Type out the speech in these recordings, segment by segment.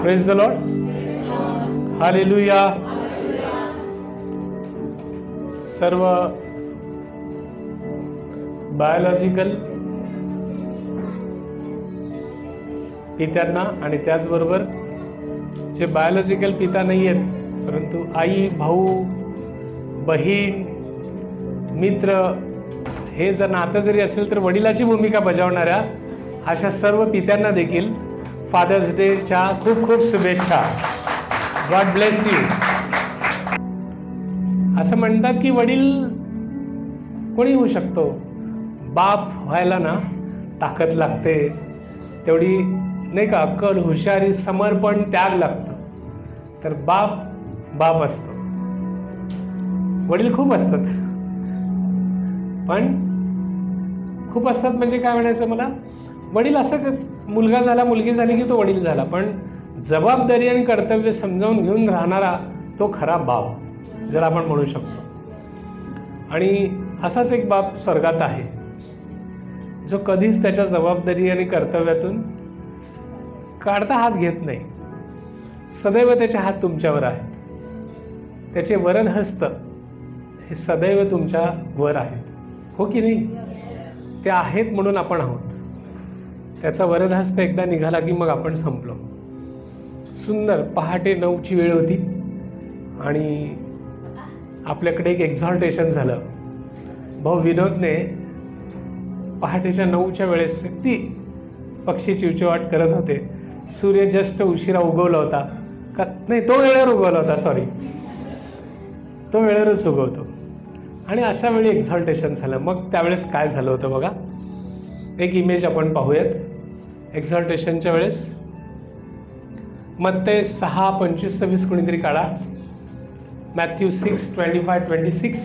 Praise the Lord, hallelujah. सर्व biological पित्यांना आणि त्याचबरोबर जे बायोलॉजिकल पिता नाही आहेत परंतु आई, भाऊ, बहीण, मित्र हे जर नातं जरी असेल तर वडिलाची भूमिका बजावणाऱ्या अशा सर्व पित्यांना देखील फादर्स डेच्या खूप खूप शुभेच्छा. God bless you. असं म्हणतात की वडील कोणी होऊ शकतो, बाप व्हायला ना ताकद लागते, तेवढी नाही का अक्कल, हुशारी, समर्पण, त्याग लागतं. तर बाप असतो. वडील खूप असतात, पण खूप असतात म्हणजे काय म्हणायचं मला, वडील असं मुलगा झाला, मुलगी झाली की तो वडील झाला, पण जबाबदारी आणि कर्तव्य समजावून घेऊन राहणारा तो खरा बाप, जर आपण म्हणू शकतो. आणि असाच एक बाप स्वर्गात आहे जो कधीच त्याच्या जबाबदारी आणि कर्तव्यातून काढता हात घेत नाही. सदैव त्याचे हात तुमच्यावर आहेत. त्याचे वरदहस्त हे सदैव तुमच्या वर आहेत, हो की नाही? ते आहेत म्हणून आपण आहोत. त्याचा वरदहस्त एकदा निघाला की मग आपण संपलो. सुंदर पहाटे 9ची वेळ होती आणि आपल्याकडे एक एक्झॉल्टेशन झालं. भाऊ विनोदने पहाटेच्या 9च्या वेळेस ती पक्षी चिवचिवाट करत होते. सूर्य जस्ट उशिरा उगवला होता का, नाही, तो वेळेवर उगवला होता, सॉरी, तो वेळेवरच उगवतो. आणि अशा वेळी एक्झॉल्टेशन झालं. मग त्यावेळेस काय झालं होतं बघा, एक इमेज आपण पाहूयात एक्झॉल्टेशनच्या वेळेस. मत्ते 6:25-26 कोणीतरी काढा. मॅथ्यू 6:25-26.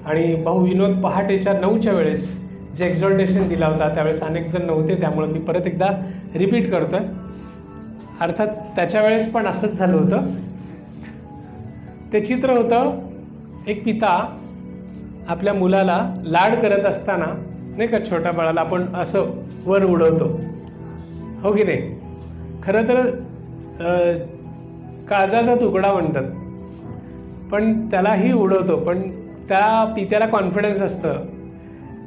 आणि भाऊ विनोद पहाटेच्या 9च्या वेळेस जे एक्झॉल्टेशन दिला होता त्यावेळेस अनेक जण नव्हते, त्यामुळे मी परत एकदा रिपीट करतोय. अर्थात त्याच्या वेळेस पण असंच झालं होतं. ते चित्र होतं, एक पिता आपल्या मुलाला लाड करत असताना, नाही का, छोट्या बाळाला आपण असं वर उडवतो, हो की नाही? खरं तर काळजाचा तुकडा म्हणतात, पण त्यालाही उडवतो. पण त्या पित्याला कॉन्फिडन्स असतं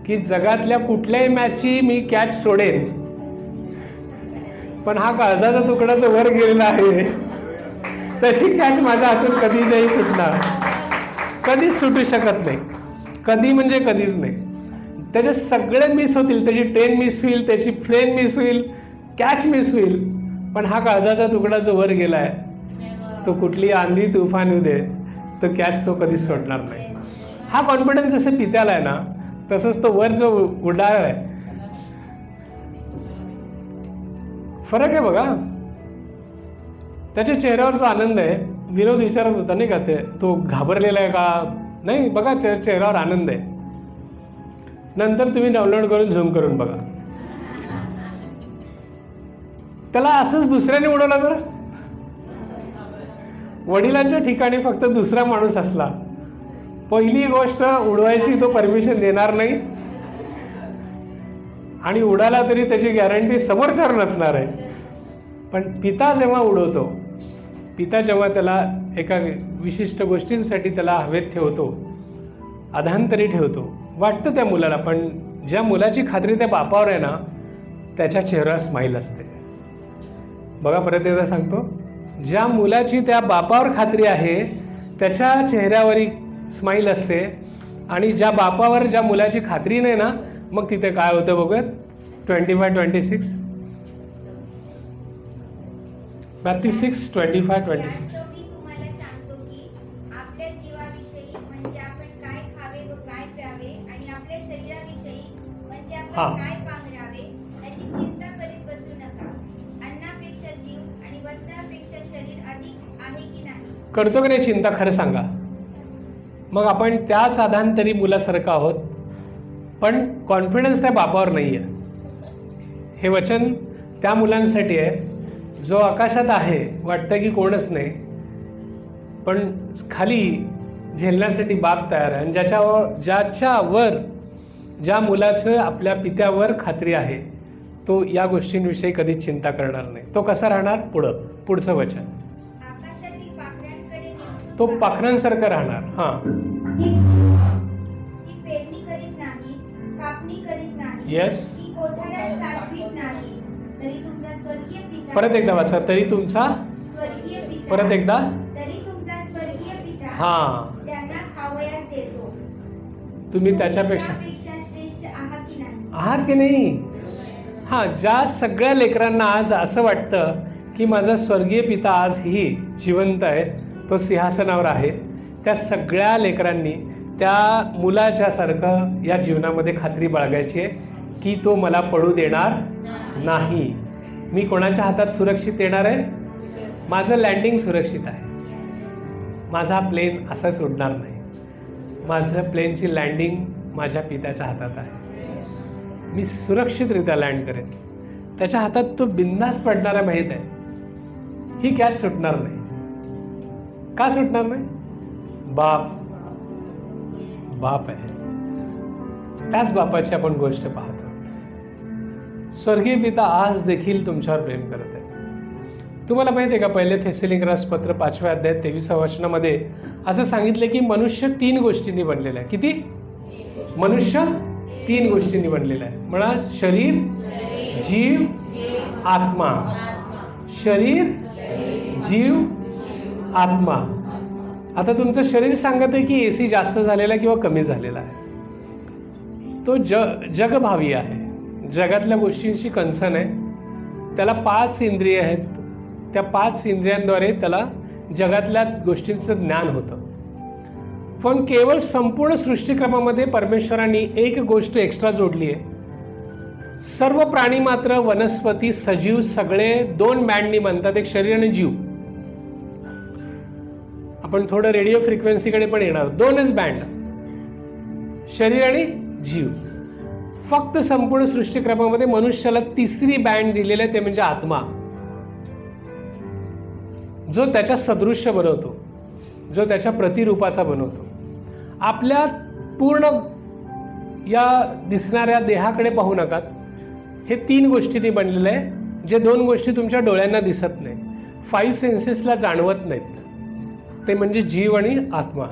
की जगातल्या कुठल्याही मॅचची मी कॅच सोडेन, पण हा काळजाचा तुकडा जो वर गेलेला आहे त्याची कॅच माझ्या हातून कधी नाही सुटणार, कधीच सुटू शकत नाही. कधी म्हणजे कधीच नाही. त्याचे सगळे मिस होतील, त्याची ट्रेन मिस होईल, त्याची प्लेन मिस होईल, कॅच मिस होईल, पण हा काळजाचा तुकडा जो वर गेला आहे तो कुठली आंधी तुफान येऊ दे, तो कॅच तो कधीच सोडणार नाही. हा कॉन्फिडन्स जसं पित्याला आहे ना, तसंच तो वर जो उडाला आहे, फरक आहे बघा. त्याच्या चेहऱ्यावर जो आनंद आहे, विनोद विचारत होता नाही का, ते तो घाबरलेला आहे का, नाही, बघा त्या चेहऱ्यावर आनंद आहे. नंतर तुम्ही डाउनलोड करून झूम करून बघा. त्याला असंच दुसऱ्याने उडवलं तर, वडिलांच्या ठिकाणी फक्त दुसरा माणूस असला, पहिली गोष्ट उडवायची तो परमिशन देणार नाही, आणि उडाला तरी त्याची गॅरंटी समोरच्यावर नसणार आहे. पण पिता जेव्हा उडवतो, पिता जेव्हा त्याला एका विशिष्ट गोष्टींसाठी त्याला हवेत ठेवतो, अधांतरी ठेवतो, वाटतं त्या मुलाला, पण ज्या मुलाची खात्री त्या बापावर आहे ना, त्याच्या चेहऱ्यावर स्माईल असते. बघा, परत एकदा सांगतो, ज्या मुलाची त्या बापावर खात्री आहे त्याच्या चेहऱ्यावर स्माईल असते, आणि ज्या बापावर ज्या मुलाची खात्री नाही ना, मग तिथे काय होतं बघूयात. 25-26, मॅथ्यू 6:25-26. हां, करतो की नाही चिंता, खरं सांगा. मग आपण त्याच अधांतरी मुलासारखं आहोत, पण कॉन्फिडन्स त्या बापावर नाही आहे. हे वचन त्या मुलांसाठी आहे जो आकाशात आहे, वाटतं की कोणच नाही, पण खाली झेलण्यासाठी बाप तयार आहे. आणि ज्याच्यावर ज्या मुलाचं आपल्या पित्यावर खात्री आहे तो या गोष्टींविषयी कधीच चिंता करणार नाही. तो कसा राहणार? पुढचं वचन, आकाशातील पाखरांकडे तो पाखरांसारखं राहणार. हां, ती पेरणी करीत नाही, कापणी करीत नाही, येस. ती कोठारात साठवीत नाही, तरी तुमचा स्वर्गीय पिता, परत एकदा वाचा. तरी तुमचा, स्वर्गीय पिता, परत एकदा. तरी तुमचा स्वर्गीय पिता हां, त्यांना खावयास देतो. तुम्ही त्याच्यापेक्षा श्रेष्ठ आहात की नाही? आहात की नाही? हां, ज्या सगळ्या लेकरांना आज असं वाटतं की माझा स्वर्गीय पिता आजही जिवंत आहे, तो सिंहासनावर आहे, त्या सगळ्या लेकरांनी त्या मुलाच्यासारखं या जीवनामध्ये खात्री बाळगायची आहे की तो मला पडू देणार नाही. मी कोणाच्या हातात सुरक्षित येणार आहे? माझं लँडिंग सुरक्षित आहे. माझा प्लेन असंच उडणार नाही. माझं प्लेनची लँडिंग माझ्या पित्याच्या हातात आहे. मी सुरक्षितरित्या लँड करेन. त्याच्या हातात तो बिंदास पडणार आहे, माहीत आहे. ही कॅच सुटणार नाही. का सुटणार नाही? बाप आहे. त्याच बापाची आपण गोष्ट पाहतो. स्वर्गीय पिता आज देखील तुमच्यावर प्रेम करत आहे. तुम्हाला माहिती आहे का, पहिले थेसलोनिकरास पत्र 5व्या अध्यायात 23व्या वचनामध्ये असं सांगितलं की मनुष्य 3 गोष्टींनी बनलेला आहे. किती? मनुष्य 3 गोष्टींनी बनलेला आहे. म्हणा, शरीर, जीव, आत्मा. शरीर, जीव, आत्मा. आता तुमचं शरीर सांगत आहे की AC जास्त झालेला आहे किंवा कमी झालेला आहे. तो जगभावी आहे, जगातल्या गोष्टींशी कन्सर्न आहे. त्याला 5 इंद्रिय आहेत. त्या 5 इंद्रियांद्वारे त्याला जगातल्या गोष्टींचं ज्ञान होतं. पण केवळ संपूर्ण सृष्टीक्रमामध्ये परमेश्वरांनी एक गोष्ट एक्स्ट्रा जोडली आहे. सर्व प्राणी मात्र, वनस्पती, सजीव सगळे 2 बँडनी बनतात, एक शरीर आणि जीव. आपण थोडं रेडिओ फ्रिक्वेन्सीकडे पण येणार. 2च बँड, शरीर आणि जीव. फक्त संपूर्ण सृष्टीक्रमामध्ये मनुष्याला 3री बँड दिलेली आहे, ते म्हणजे आत्मा, जो त्याच्या सदृश्य बनवतो, जो त्याच्या प्रतिरूपाचा बनवतो. आपल्या पूर्ण या दिसणाऱ्या देहाकडे पाहू नका. हे 3 गोष्टींनी बनलेलं आहे, जे 2 गोष्टी तुमच्या डोळ्यांना दिसत नाही, 5 सेन्सेसला जाणवत नाहीत. ते म्हणजे जीव आणि आत्मा.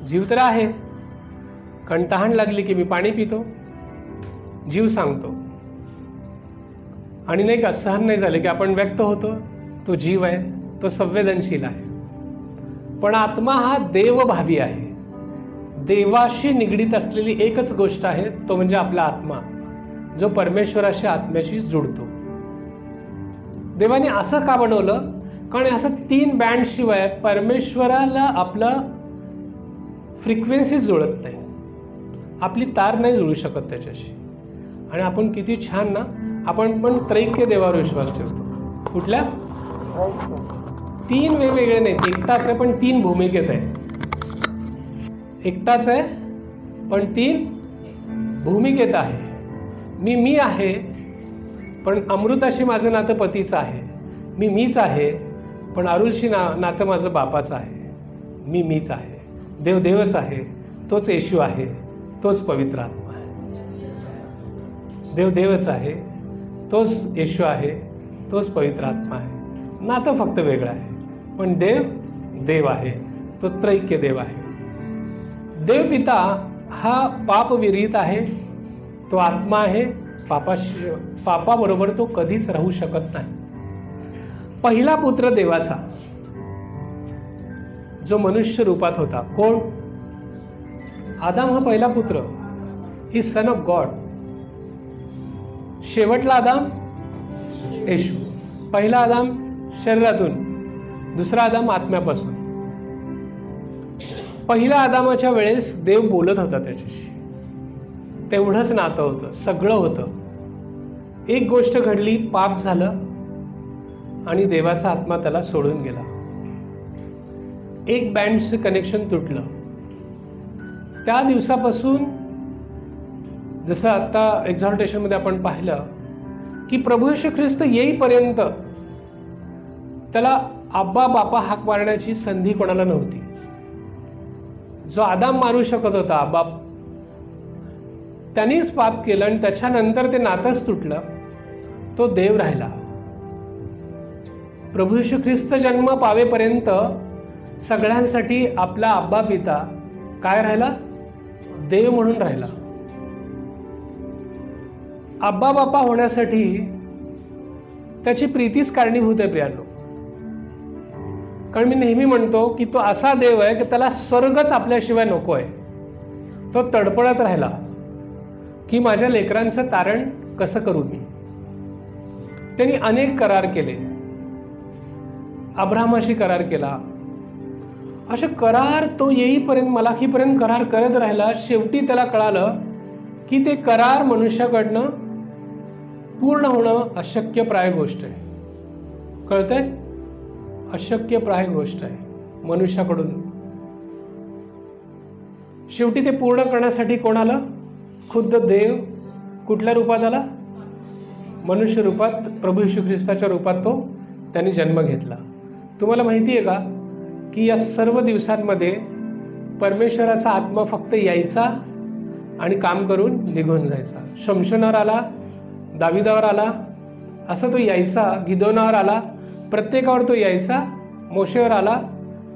जीव तर आहे, कारण तहान लागली की मी पाणी पितो, जीव सांगतो. आणि नाही का, सहन नाही झाले की आपण व्यक्त होतो, तो जीव आहे, तो संवेदनशील आहे. पण आत्मा हा देवभावी आहे. देवाशी निगडीत असलेली एकच गोष्ट आहे, तो म्हणजे आपला आत्मा, जो परमेश्वराच्या आत्म्याशी जुडतो. देवाने असं का बनवलं? कारण असं 3 बँड शिवाय परमेश्वराला आपलं फ्रिक्वेन्सीच जुळत नाही. आपली तार नाही जुळू शकत त्याच्याशी. आणि आपण किती छान ना, आपण पण त्रैक्य देवावर विश्वास ठेवतो. कुठल्या? 3 वेगवेगळे नाहीत. एकटाच आहे पण 3 भूमिकेत आहे. एकटाच आहे पण 3 भूमिकेत आहे. मी आहे, पण अमृताशी माझं नातं पतीचं आहे. मीच आहे, पण अरुलशी नातं माझं बापाचं आहे. मीच आहे. देवच आहे, तोच येशू आहे, तोच पवित्र आत्मा आहे. देवच आहे, तोच येशू आहे, तोच पवित्र आत्मा आहे. नातं फक्त वेगळं आहे, पण देव आहे. तो त्रैक्य देव आहे. देवपिता हा पापविरहित आहे, तो आत्मा आहे. पापाबरोबर तो कधीच राहू शकत नाही. पहिला पुत्र देवाचा, जो मनुष्य रूपात होता, कोण? आदाम हा पहिला पुत्र, ही सन ऑफ गॉड. शेवटला आदाम येशू. पहिला आदाम शरीरातून, दुसरा आदाम आत्म्यापासून. पहिल्या आदामाच्या वेळेस देव बोलत होता त्याच्याशी, तेवढंच नातं होतं, सगळं होतं. एक गोष्ट घडली, पाप झालं आणि देवाचा आत्मा त्याला सोडून गेला. एक बँडचं कनेक्शन तुटलं. त्या दिवसापासून, जसं आता एक्झॉल्टेशनमध्ये आपण पाहिलं की प्रभू येशू ख्रिस्त येईपर्यंत त्याला आब्बा बापा हाक मारण्याची संधी कोणाला नव्हती. जो आदाम मारू शकत होता बाप, त्यांनीच पाप केलं आणि त्याच्यानंतर ते नातंच तुटलं. तो देव राहिला. प्रभू येशू ख्रिस्त जन्म पावेपर्यंत सगळ्यांसाठी आपला आब्बा पिता काय राहिला? देव म्हणून राहिला. आब्बा बापा होण्यासाठी त्याची प्रीतीच कारणीभूत आहे प्रियांनो. कारण मी नेहमी म्हणतो की तो असा देव आहे की त्याला स्वर्गच आपल्याशिवाय नको आहे. तो तडपडत राहिला की माझ्या लेकरांचं तारण कसं करू मी. त्यांनी अनेक करार केले. अब्राहमाशी करार केला. असे करार तो येईपर्यंत मलाखीपर्यंत करार करत राहिला. शेवटी त्याला कळालं की ते करार मनुष्याकडनं पूर्ण होणं अशक्यप्राय गोष्ट आहे. कळतंय? अशक्यप्राय गोष्ट आहे मनुष्याकडून. शेवटी ते पूर्ण करण्यासाठी कोण आलं? खुद्द देव. कुठल्या रूपात आला? मनुष्य रूपात. प्रभू येशू ख्रिस्ताच्या रूपात तो त्यांनी जन्म घेतला. तुम्हाला माहिती आहे का की या सर्व दिवसांमध्ये परमेश्वराचा आत्मा फक्त यायचा आणि काम करून निघून जायचा. शमशोनावर आला, दाविदावर आला, असं तो यायचा. गिदोनावर आला, प्रत्येकावर तो यायचा. मोशेवर आला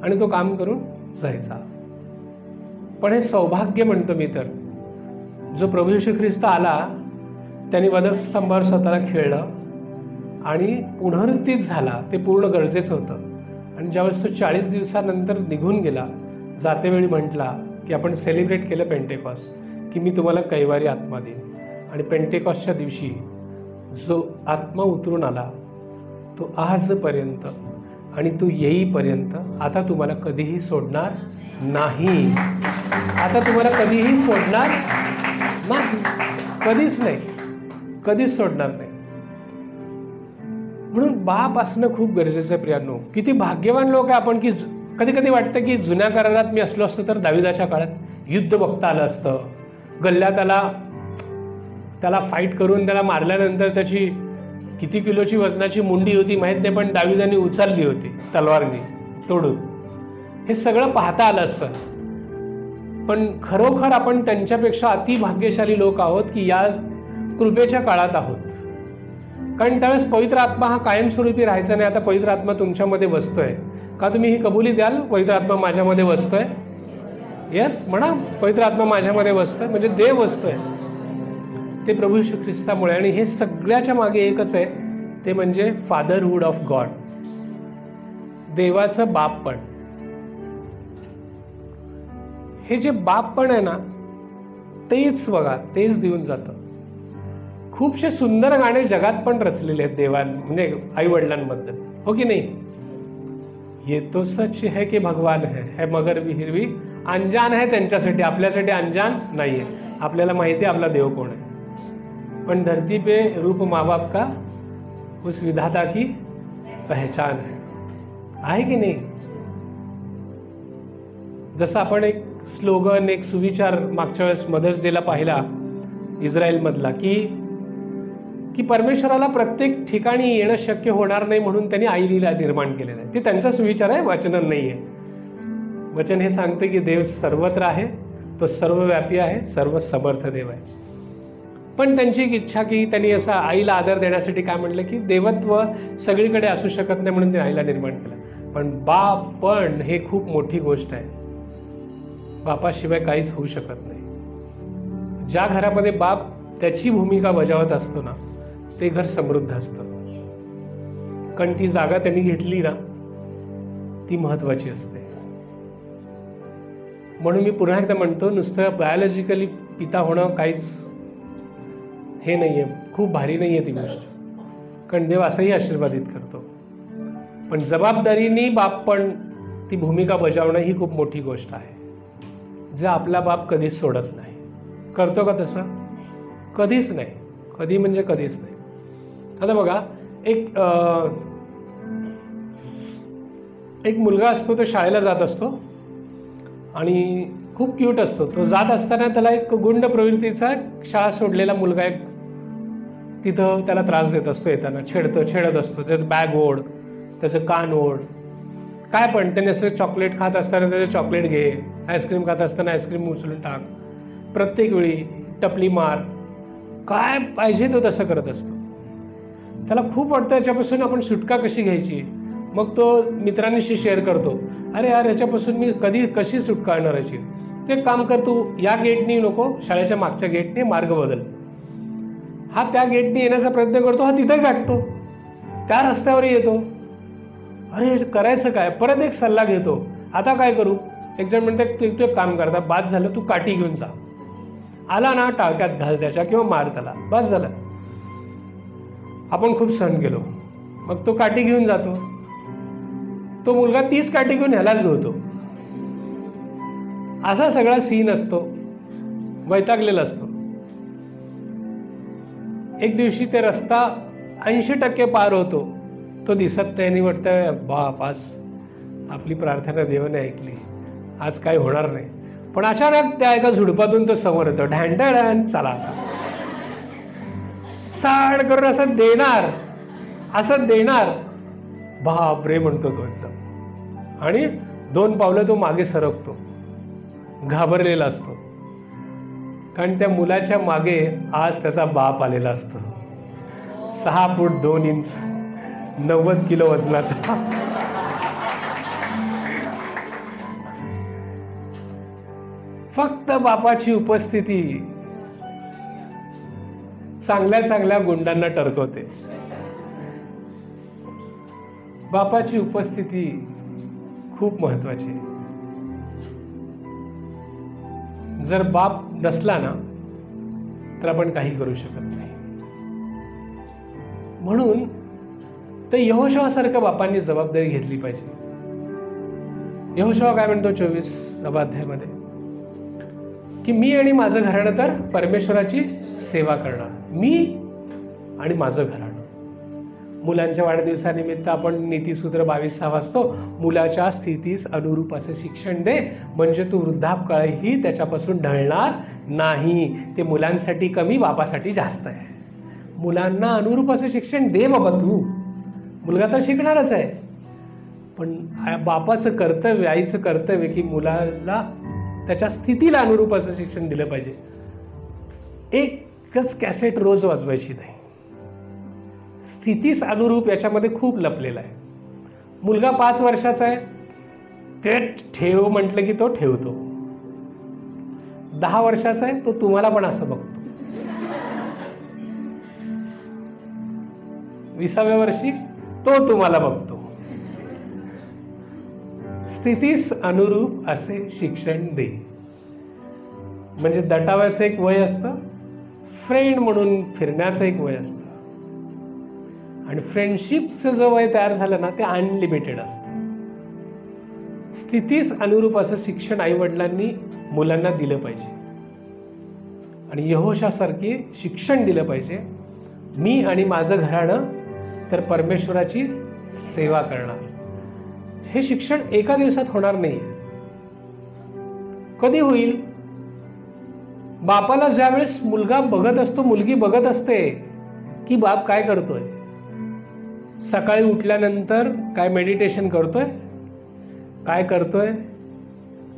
आणि तो काम करून जायचा. पण हे सौभाग्य म्हणतो मी तर, जो प्रभू येशू ख्रिस्त आला त्यांनी वधस्तंभावर स्वतःला खेळलं आणि पुनरुत्थित झाला. ते पूर्ण गरजेचं होतं. आणि ज्यावेळेस तो 40 दिवसानंतर निघून गेला, जातेवेळी म्हटला की आपण सेलिब्रेट केलं पेंटेकॉस्ट, की मी तुम्हाला कैवारी आत्मा देईन. आणि पेंटेकॉस्टच्या दिवशी जो आत्मा उतरून आला तो आजपर्यंत आणि तो येईपर्यंत आता तुम्हाला कधीही सोडणार नाही. आता तुम्हाला कधीही सोडणार नाही. कधीच नाही. कधीच सोडणार नाही. म्हणून बाप असणं खूप गरजेचं आहे प्रियांनो. किती भाग्यवान लोक आहे आपण की कधी कधी वाटतं की जुन्या करारात मी असलो असतो तर दाविदाच्या काळात युद्ध बघता आलं असतं. गल्ल्यात त्याला फाईट करून त्याला मारल्यानंतर त्याची किती किलोची वजनाची मुंडी होती माहीत नाही, पण दाविदाने उचलली होती तलवारने तोडून. हे सगळं पाहता आलं असतं. पण खरोखर आपण त्यांच्यापेक्षा अति भाग्यशाली लोक आहोत की या कृपेच्या काळात आहोत. कारण त्यावेळेस पवित्र आत्मा हा कायमस्वरूपी राहायचा नाही. आता पवित्र आत्मा तुमच्यामध्ये बसतोय का? तुम्ही ही कबुली द्याल? पवित्र आत्मा माझ्यामध्ये बसतोय. येस म्हणा, पवित्र आत्मा माझ्यामध्ये बसतोय म्हणजे देव बसतोय. ते प्रभू येशू ख्रिस्तामुळे. आणि हे सगळ्याच्या मागे एकच आहे, ते म्हणजे फादरहुड ऑफ गॉड. देवाचं बापपण. हे जे बापपण आहे ना, तेच बघा, तेच देऊन जातं. खूपशे सुंदर गाणे जगात पण रचलेले आहेत म्हणजे आई वडिलांबद्दल, हो की नाही? ये तो सच है कि भगवान है मगर भी अनजान है त्यांच्यासाठी. आपल्यासाठी अनजान नाहीये. आपल्याला माहिती आहे आपला देव कोण आहे. पण धरती पे रूप माँ बाप का उस विधाता की पहचान आहे की नाही? जसं आपण एक स्लोगन, एक सुविचार मागच्या वेळेस मदर्स डेला पाहिला इस्रायलमधला, की परमेश्वराला प्रत्येक ठिकाणी येणं शक्य होणार नाही म्हणून त्यांनी आईला निर्माण केलेलं आहे. ते त्यांचा सुविचार आहे, वचन नाही आहे. वचन हे सांगते की देव सर्वत्र आहे, तो सर्वव्यापी आहे, सर्व समर्थ देव आहे. पण त्यांची एक इच्छा की त्यांनी असा आईला आदर देण्यासाठी काय म्हटलं की देवत्व सगळीकडे असू शकत नाही म्हणून ते आईला निर्माण केलं. पण बाप पण हे खूप मोठी गोष्ट आहे. बापाशिवाय काहीच होऊ शकत नाही. ज्या घरामध्ये बाप त्याची भूमिका बजावत असतो ना, ते घर समृद्ध असतं. कारण ती जागा त्यांनी घेतली ना, ती महत्वाची असते. म्हणून मी पुन्हा एकदा म्हणतो, नुसतं बायोलॉजिकली पिता होणं काहीच हे नाहीये, खूप भारी नाहीये ती गोष्ट. कारण देव असंही आशीर्वादित करतो. पण जबाबदारीने बाप पण ती भूमिका बजावणं ही खूप मोठी गोष्ट आहे, जे आपला बाप कधीच सोडत नाही. करतो का तसं? कधीच नाही. कधी म्हणजे कधीच नाही. आता बघा, एक मुलगा असतो, तो शाळेला जात असतो आणि खूप क्यूट असतो. तो जात असताना त्याला एक गुंड प्रवृत्तीचा शाळा सोडलेला मुलगा एक तिथं त्याला त्रास देत असतो. येताना छेडत असतो. त्याचं बॅग ओढ, त्याचं कान ओढ, काय पण. त्याने असं चॉकलेट खात असताना त्याचं चॉकलेट घे, आईस्क्रीम खात असताना आईस्क्रीम उचलून टाक, प्रत्येक वेळी टपली मार, काय पाहिजे तो तसं करत असतो. त्याला खूप वाटतं याच्यापासून आपण सुटका कशी घ्यायची. मग तो मित्रांशी शेअर करतो, अरे यार याच्यापासून मी कशी सुटका आणणार याची. ते काम कर, तू या गेटनी नको, शाळेच्या मागच्या गेटने मार्ग बदल. हा त्या गेटने येण्याचा प्रयत्न करतो, हा तिथे गाठतो, त्या रस्त्यावरही येतो. अरे करायचं काय, परत एक सल्ला घेतो, आता काय करू. एक जण म्हणते तू एक काम करता, बाद झालं तू काठी घेऊन जा, आला ना टाळक्यात घाल त्याच्या किंवा मार त्याला, बस झालं. आपण खूप सहन केलो. मग तो काठी घेऊन जातो. तो मुलगा तीच काठी घेऊन ह्यालाच धुतो. असा सगळा सीन असतो, वैतागलेला असतो. एक दिवशी ते रस्ता 80% पार होतो, तो दिसत नाही आणि वाटतं बाप आज आपली प्रार्थना देवाने ऐकली, आज काही होणार नाही. पण अचानक त्या एका झुडपातून तो समोर येतो, ढॅन चला साड करून असं देणार, बाप रे म्हणतो तो एकदम. आणि 2 पावलं तो मागे सरकतो, घाबरलेला असतो. कारण त्या मुलाच्या मागे आज त्याचा बाप आलेला असतो, 6 फूट 2 इंच 90 किलो वजनाचा. फक्त बापाची उपस्थिती चांगल्या गुंडांना टरकवते. बापाची उपस्थिती खूप महत्वाची. जर बाप नसला ना तर आपण काही करू शकत नाही. म्हणून तर यहोशुआसारख्या बापांनी जबाबदारी घेतली पाहिजे. यहोशुआ काय म्हणतो 24वा अध्यायामध्ये, की मी आणि माझं घराणं तर परमेश्वराची सेवा करणार, मी आणि माझं घराणं. मुलांच्या वाढदिवसानिमित्त आपण नीतिसूत्र 22 वाचतो, मुलाच्या स्थितीस अनुरूप असे शिक्षण दे, म्हणजे तू वृद्धापकाळही त्याच्यापासून ढळणार नाही. ते मुलांसाठी कमी, बापासाठी जास्त आहे. मुलांना अनुरूप असं शिक्षण दे बाबा तू. मुलगा तर शिकणारच आहे, पण बापाचं कर्तव्य, आईचं कर्तव्य की मुलाला त्याच्या स्थितीला अनुरूप असं शिक्षण दिलं पाहिजे. एकच कॅसेट रोज वाजवायची नाही. स्थितीस अनुरूप याच्यामध्ये खूप लपलेला आहे. मुलगा 5 वर्षाचा आहे, ते ठेव म्हटलं की तो ठेवतो. 10 वर्षाचा आहे, तो तुम्हाला पण असं बघतो. 20व्या वर्षी तो तुम्हाला बघतो. स्थितीस अनुरूप असे शिक्षण दे. म्हणजे दटाव्याचं एक वय असतं, फ्रेंड म्हणून फिरण्याचं एक वय असतं, आणि फ्रेंडशिपचं जो वय तयार झालं ना ते अनलिमिटेड असतं. स्थितीस अनुरूप असं शिक्षण आईवडिलांनी मुलांना दिलं पाहिजे, आणि यहोशासारखी शिक्षण दिलं पाहिजे. मी आणि माझं घराणं तर परमेश्वराची सेवा करणार. हे शिक्षण एका दिवसात होणार नाही. कधी होईल? बापाला ज्यावेळेस मुलगा बघत असतो, मुलगी बघत असते की बाप काय करतोय, सकाळी उठल्यानंतर काय मेडिटेशन करतोय, काय करतोय,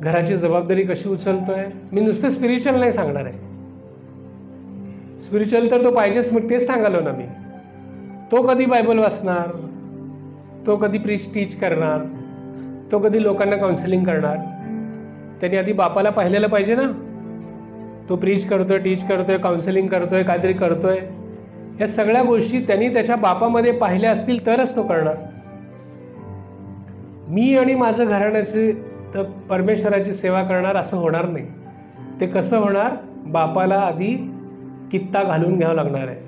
घराची जबाबदारी कशी उचलतोय. मी नुसतं स्पिरिच्युअल नाही सांगणार आहे, स्पिरिच्युअल तर तो पाहिजेच, मग तेच सांगालो ना मी. तो कधी बायबल वाचणार, तो कधी टीच करणार, तो कधी लोकांना काउन्सिलिंग करणार. त्यांनी आधी बापाला पाहिलेलं पाहिजे ना. तो प्रीच करतोय, टीच करतोय, काउन्सिलिंग करतोय, काहीतरी करतोय, या सगळ्या गोष्टी त्यांनी त्याच्या बापामध्ये पाहिल्या असतील तरच तो करणार. मी आणि माझं घराण्याची तर परमेश्वराची सेवा करणार असं होणार नाही. ते कसं होणार? बापाला आधी कित्ता घालून घ्यावं लागणार आहे,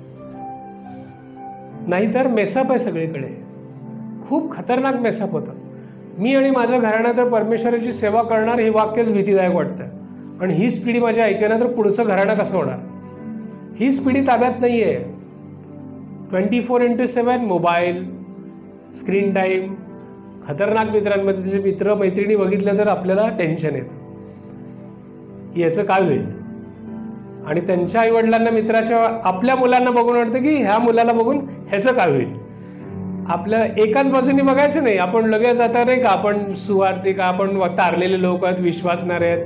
नाहीतर मेसअप आहे सगळीकडे. खूप खतरनाक मेसअप होतं. मी आणि माझं घराणं तर परमेश्वराची सेवा करणार हे वाक्यच भीतीदायक वाटतं. पण हीच पिढी माझी ऐकेना तर पुढचं घराणं कसं होणार? हीच पिढी ताब्यात नाही आहे. 24/7 मोबाईल, स्क्रीन टाईम, खतरनाक मित्रांमध्ये त्याचे मित्र मैत्रिणी बघितल्या तर आपल्याला टेन्शन येतं की याचं काय होईल. आणि त्यांच्या आईवडिलांना, मित्राच्या आपल्या मुलांना बघून वाटतं की ह्या मुलाला बघून ह्याचं काय होईल. आपल्याला एकाच बाजूने बघायचं नाही. आपण लगेच आता नाही का, आपण सुवार्थिक, आपण तारलेले लोक आहेत, विश्वासणारे आहेत,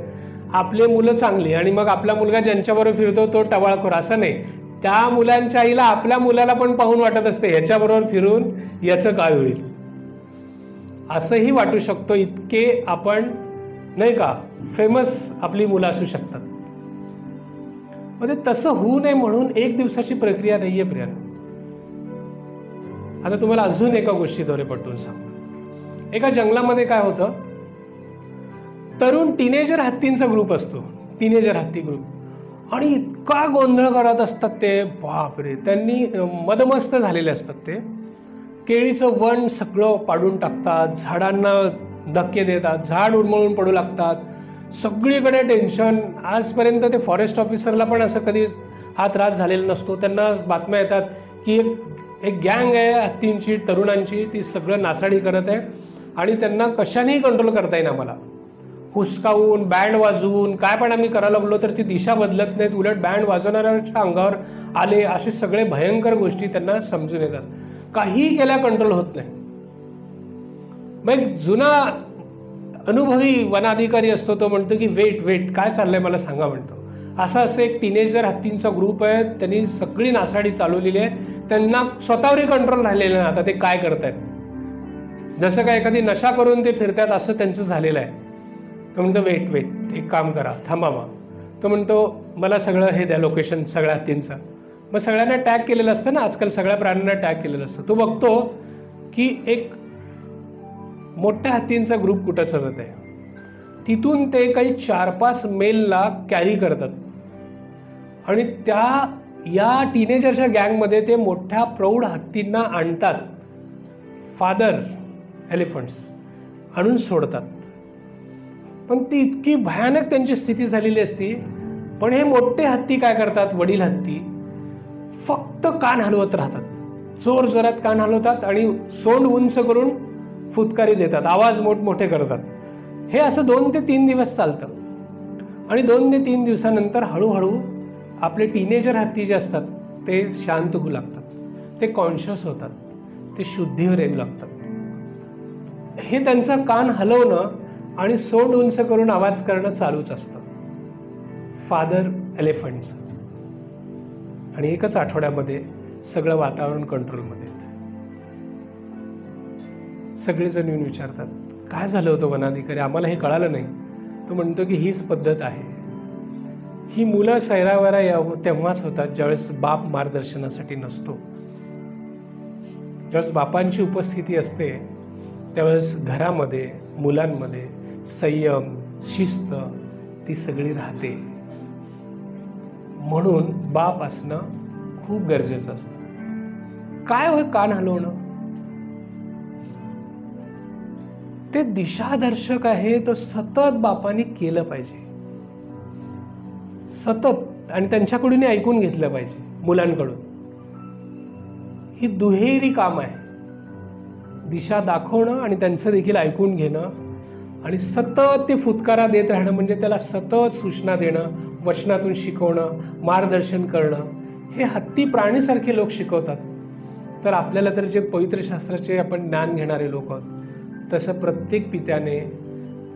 आपले मुलं चांगली, आणि मग आपला मुलगा ज्यांच्याबरोबर फिरतो तो टवाळखोर, असं नाही. त्या मुलांच्या आईला आपल्या मुलाला पण पाहून वाटत असते ह्याच्याबरोबर फिरून याचं काय होईल, असंही वाटू शकतो. इतके आपण नाही का फेमस आपली मुलं असू शकतात. म्हणजे तसं होऊ नये म्हणून एक दिवसाची प्रक्रिया नाहीये प्रियांनो. आता तुम्हाला अजून एका गोष्टीद्वारे पटवून सांगतो. एका जंगलामध्ये काय होतं, तरुण टीनेजर हत्तींचा ग्रुप असतो, टीनेजर हत्ती ग्रुप, आणि इतका गोंधळ करत असतात ते, बापरे. त्यांनी मदमस्त झालेले असतात ते. केळीचं वन सगळं पाडून टाकतात, झाडांना धक्के देतात, झाड उन्मळून पडू लागतात, सगळीकडे टेन्शन. आजपर्यंत ते फॉरेस्ट ऑफिसरला पण असं कधी हा त्रास झालेला नसतो. त्यांना बातम्या येतात की एक गँग आहे हत्तींची, तरुणांची, ती सगळं नासाडी करत आहे आणि त्यांना कशानेही कंट्रोल करता येईल आम्हाला. हुसकावून, बँड वाजवून, काय पण आम्ही करायला लागलो तर ती दिशा बदलत नाहीत, उलट बँड वाजवणाऱ्याच्या अंगावर आले, असे सगळे भयंकर गोष्टी त्यांना समजून येतात. काहीही केल्या कंट्रोल होत नाही. मग जुना अनुभवी वनाधिकारी असतो तो म्हणतो की वेट काय चाललंय मला सांगा म्हणतो. असं एक टीनेजर हत्तींचा ग्रुप आहे, त्यांनी सगळी नासाडी चालवलेली आहे, त्यांना स्वतःवरही कंट्रोल राहिलेलं नाही. आता ते काय करतायत, जसं काय एखादी नशा करून ते फिरतात असं त्यांचं झालेलं आहे. तो म्हणतो वेट एक काम करा, थांबा. मग तो म्हणतो मला सगळं हे द्या, लोकेशन सगळ्या हत्तींचं. मग सगळ्यांना टॅग केलेलं असतं ना, आजकाल सगळ्या प्राण्यांना टॅग केलेलं असतं. तो बघतो की एक मोठ्या हत्तींचा ग्रुप कुठं चालत आहे. तिथून ते काही 4-5 मेलला कॅरी करतात आणि या टीनेजरच्या गँगमध्ये ते मोठ्या प्रौढ हत्तींना आणतात, फादर एलिफंट्स आणून सोडतात. पण ती इतकी भयानक त्यांची स्थिती झालेली असती. पण हे मोठे हत्ती काय करतात, वडील हत्ती, फक्त कान हलवत राहतात, जोर जोरात कान हलवतात आणि सोंड उंच करून फुतकारी देतात, आवाज मोठमोठे करतात. हे असं 2 ते 3 दिवस चालतं. आणि 2 ते 3 दिवसानंतर हळूहळू आपले टीनेजर हत्ती जे असतात ते शांत होऊ लागतात, ते कॉन्शियस होतात, ते शुद्धीवर येऊ लागतात. हे त्यांचं कान हलवणं आणि सोंड उंच करून आवाज करणं चालूच असतं, फादर एलिफंटचं. आणि एकच आठवड्यामध्ये सगळं वातावरण कंट्रोलमध्ये येतं. सगळेजण येऊन विचारतात काय झालं होतं वनाधिकारी, आम्हाला हे कळालं नाही. तो म्हणतो की हीच पद्धत आहे. ही मुलं सैरावैरा तेव्हाच होतात ज्यावेळेस बाप मार्गदर्शनासाठी नसतो. ज्यावेळेस बापांची उपस्थिती असते त्यावेळेस घरामध्ये, मुलांमध्ये संयम, शिस्त ती सगळी राहते. म्हणून बाप असणं खूप गरजेचं असतं. काय होय कान हलवणं, ते दिशादर्शक आहे. तो सतत बापांनी केलं पाहिजे, सतत, आणि त्यांच्याकडून ऐकून घेतलं पाहिजे मुलांकडून. ही दुहेरी काम आहे, दिशा दाखवणं आणि त्यांचं देखील ऐकून घेणं, आणि सतत ते फुतकारा देत राहणं, म्हणजे त्याला सतत सूचना देणं, वचनातून शिकवणं, मार्गदर्शन करणं. हे हत्ती प्राणीसारखे लोक शिकवतात. तर आपल्याला तर जे पवित्र शास्त्राचे आपण ज्ञान घेणारे लोक आहोत, तसं प्रत्येक पित्याने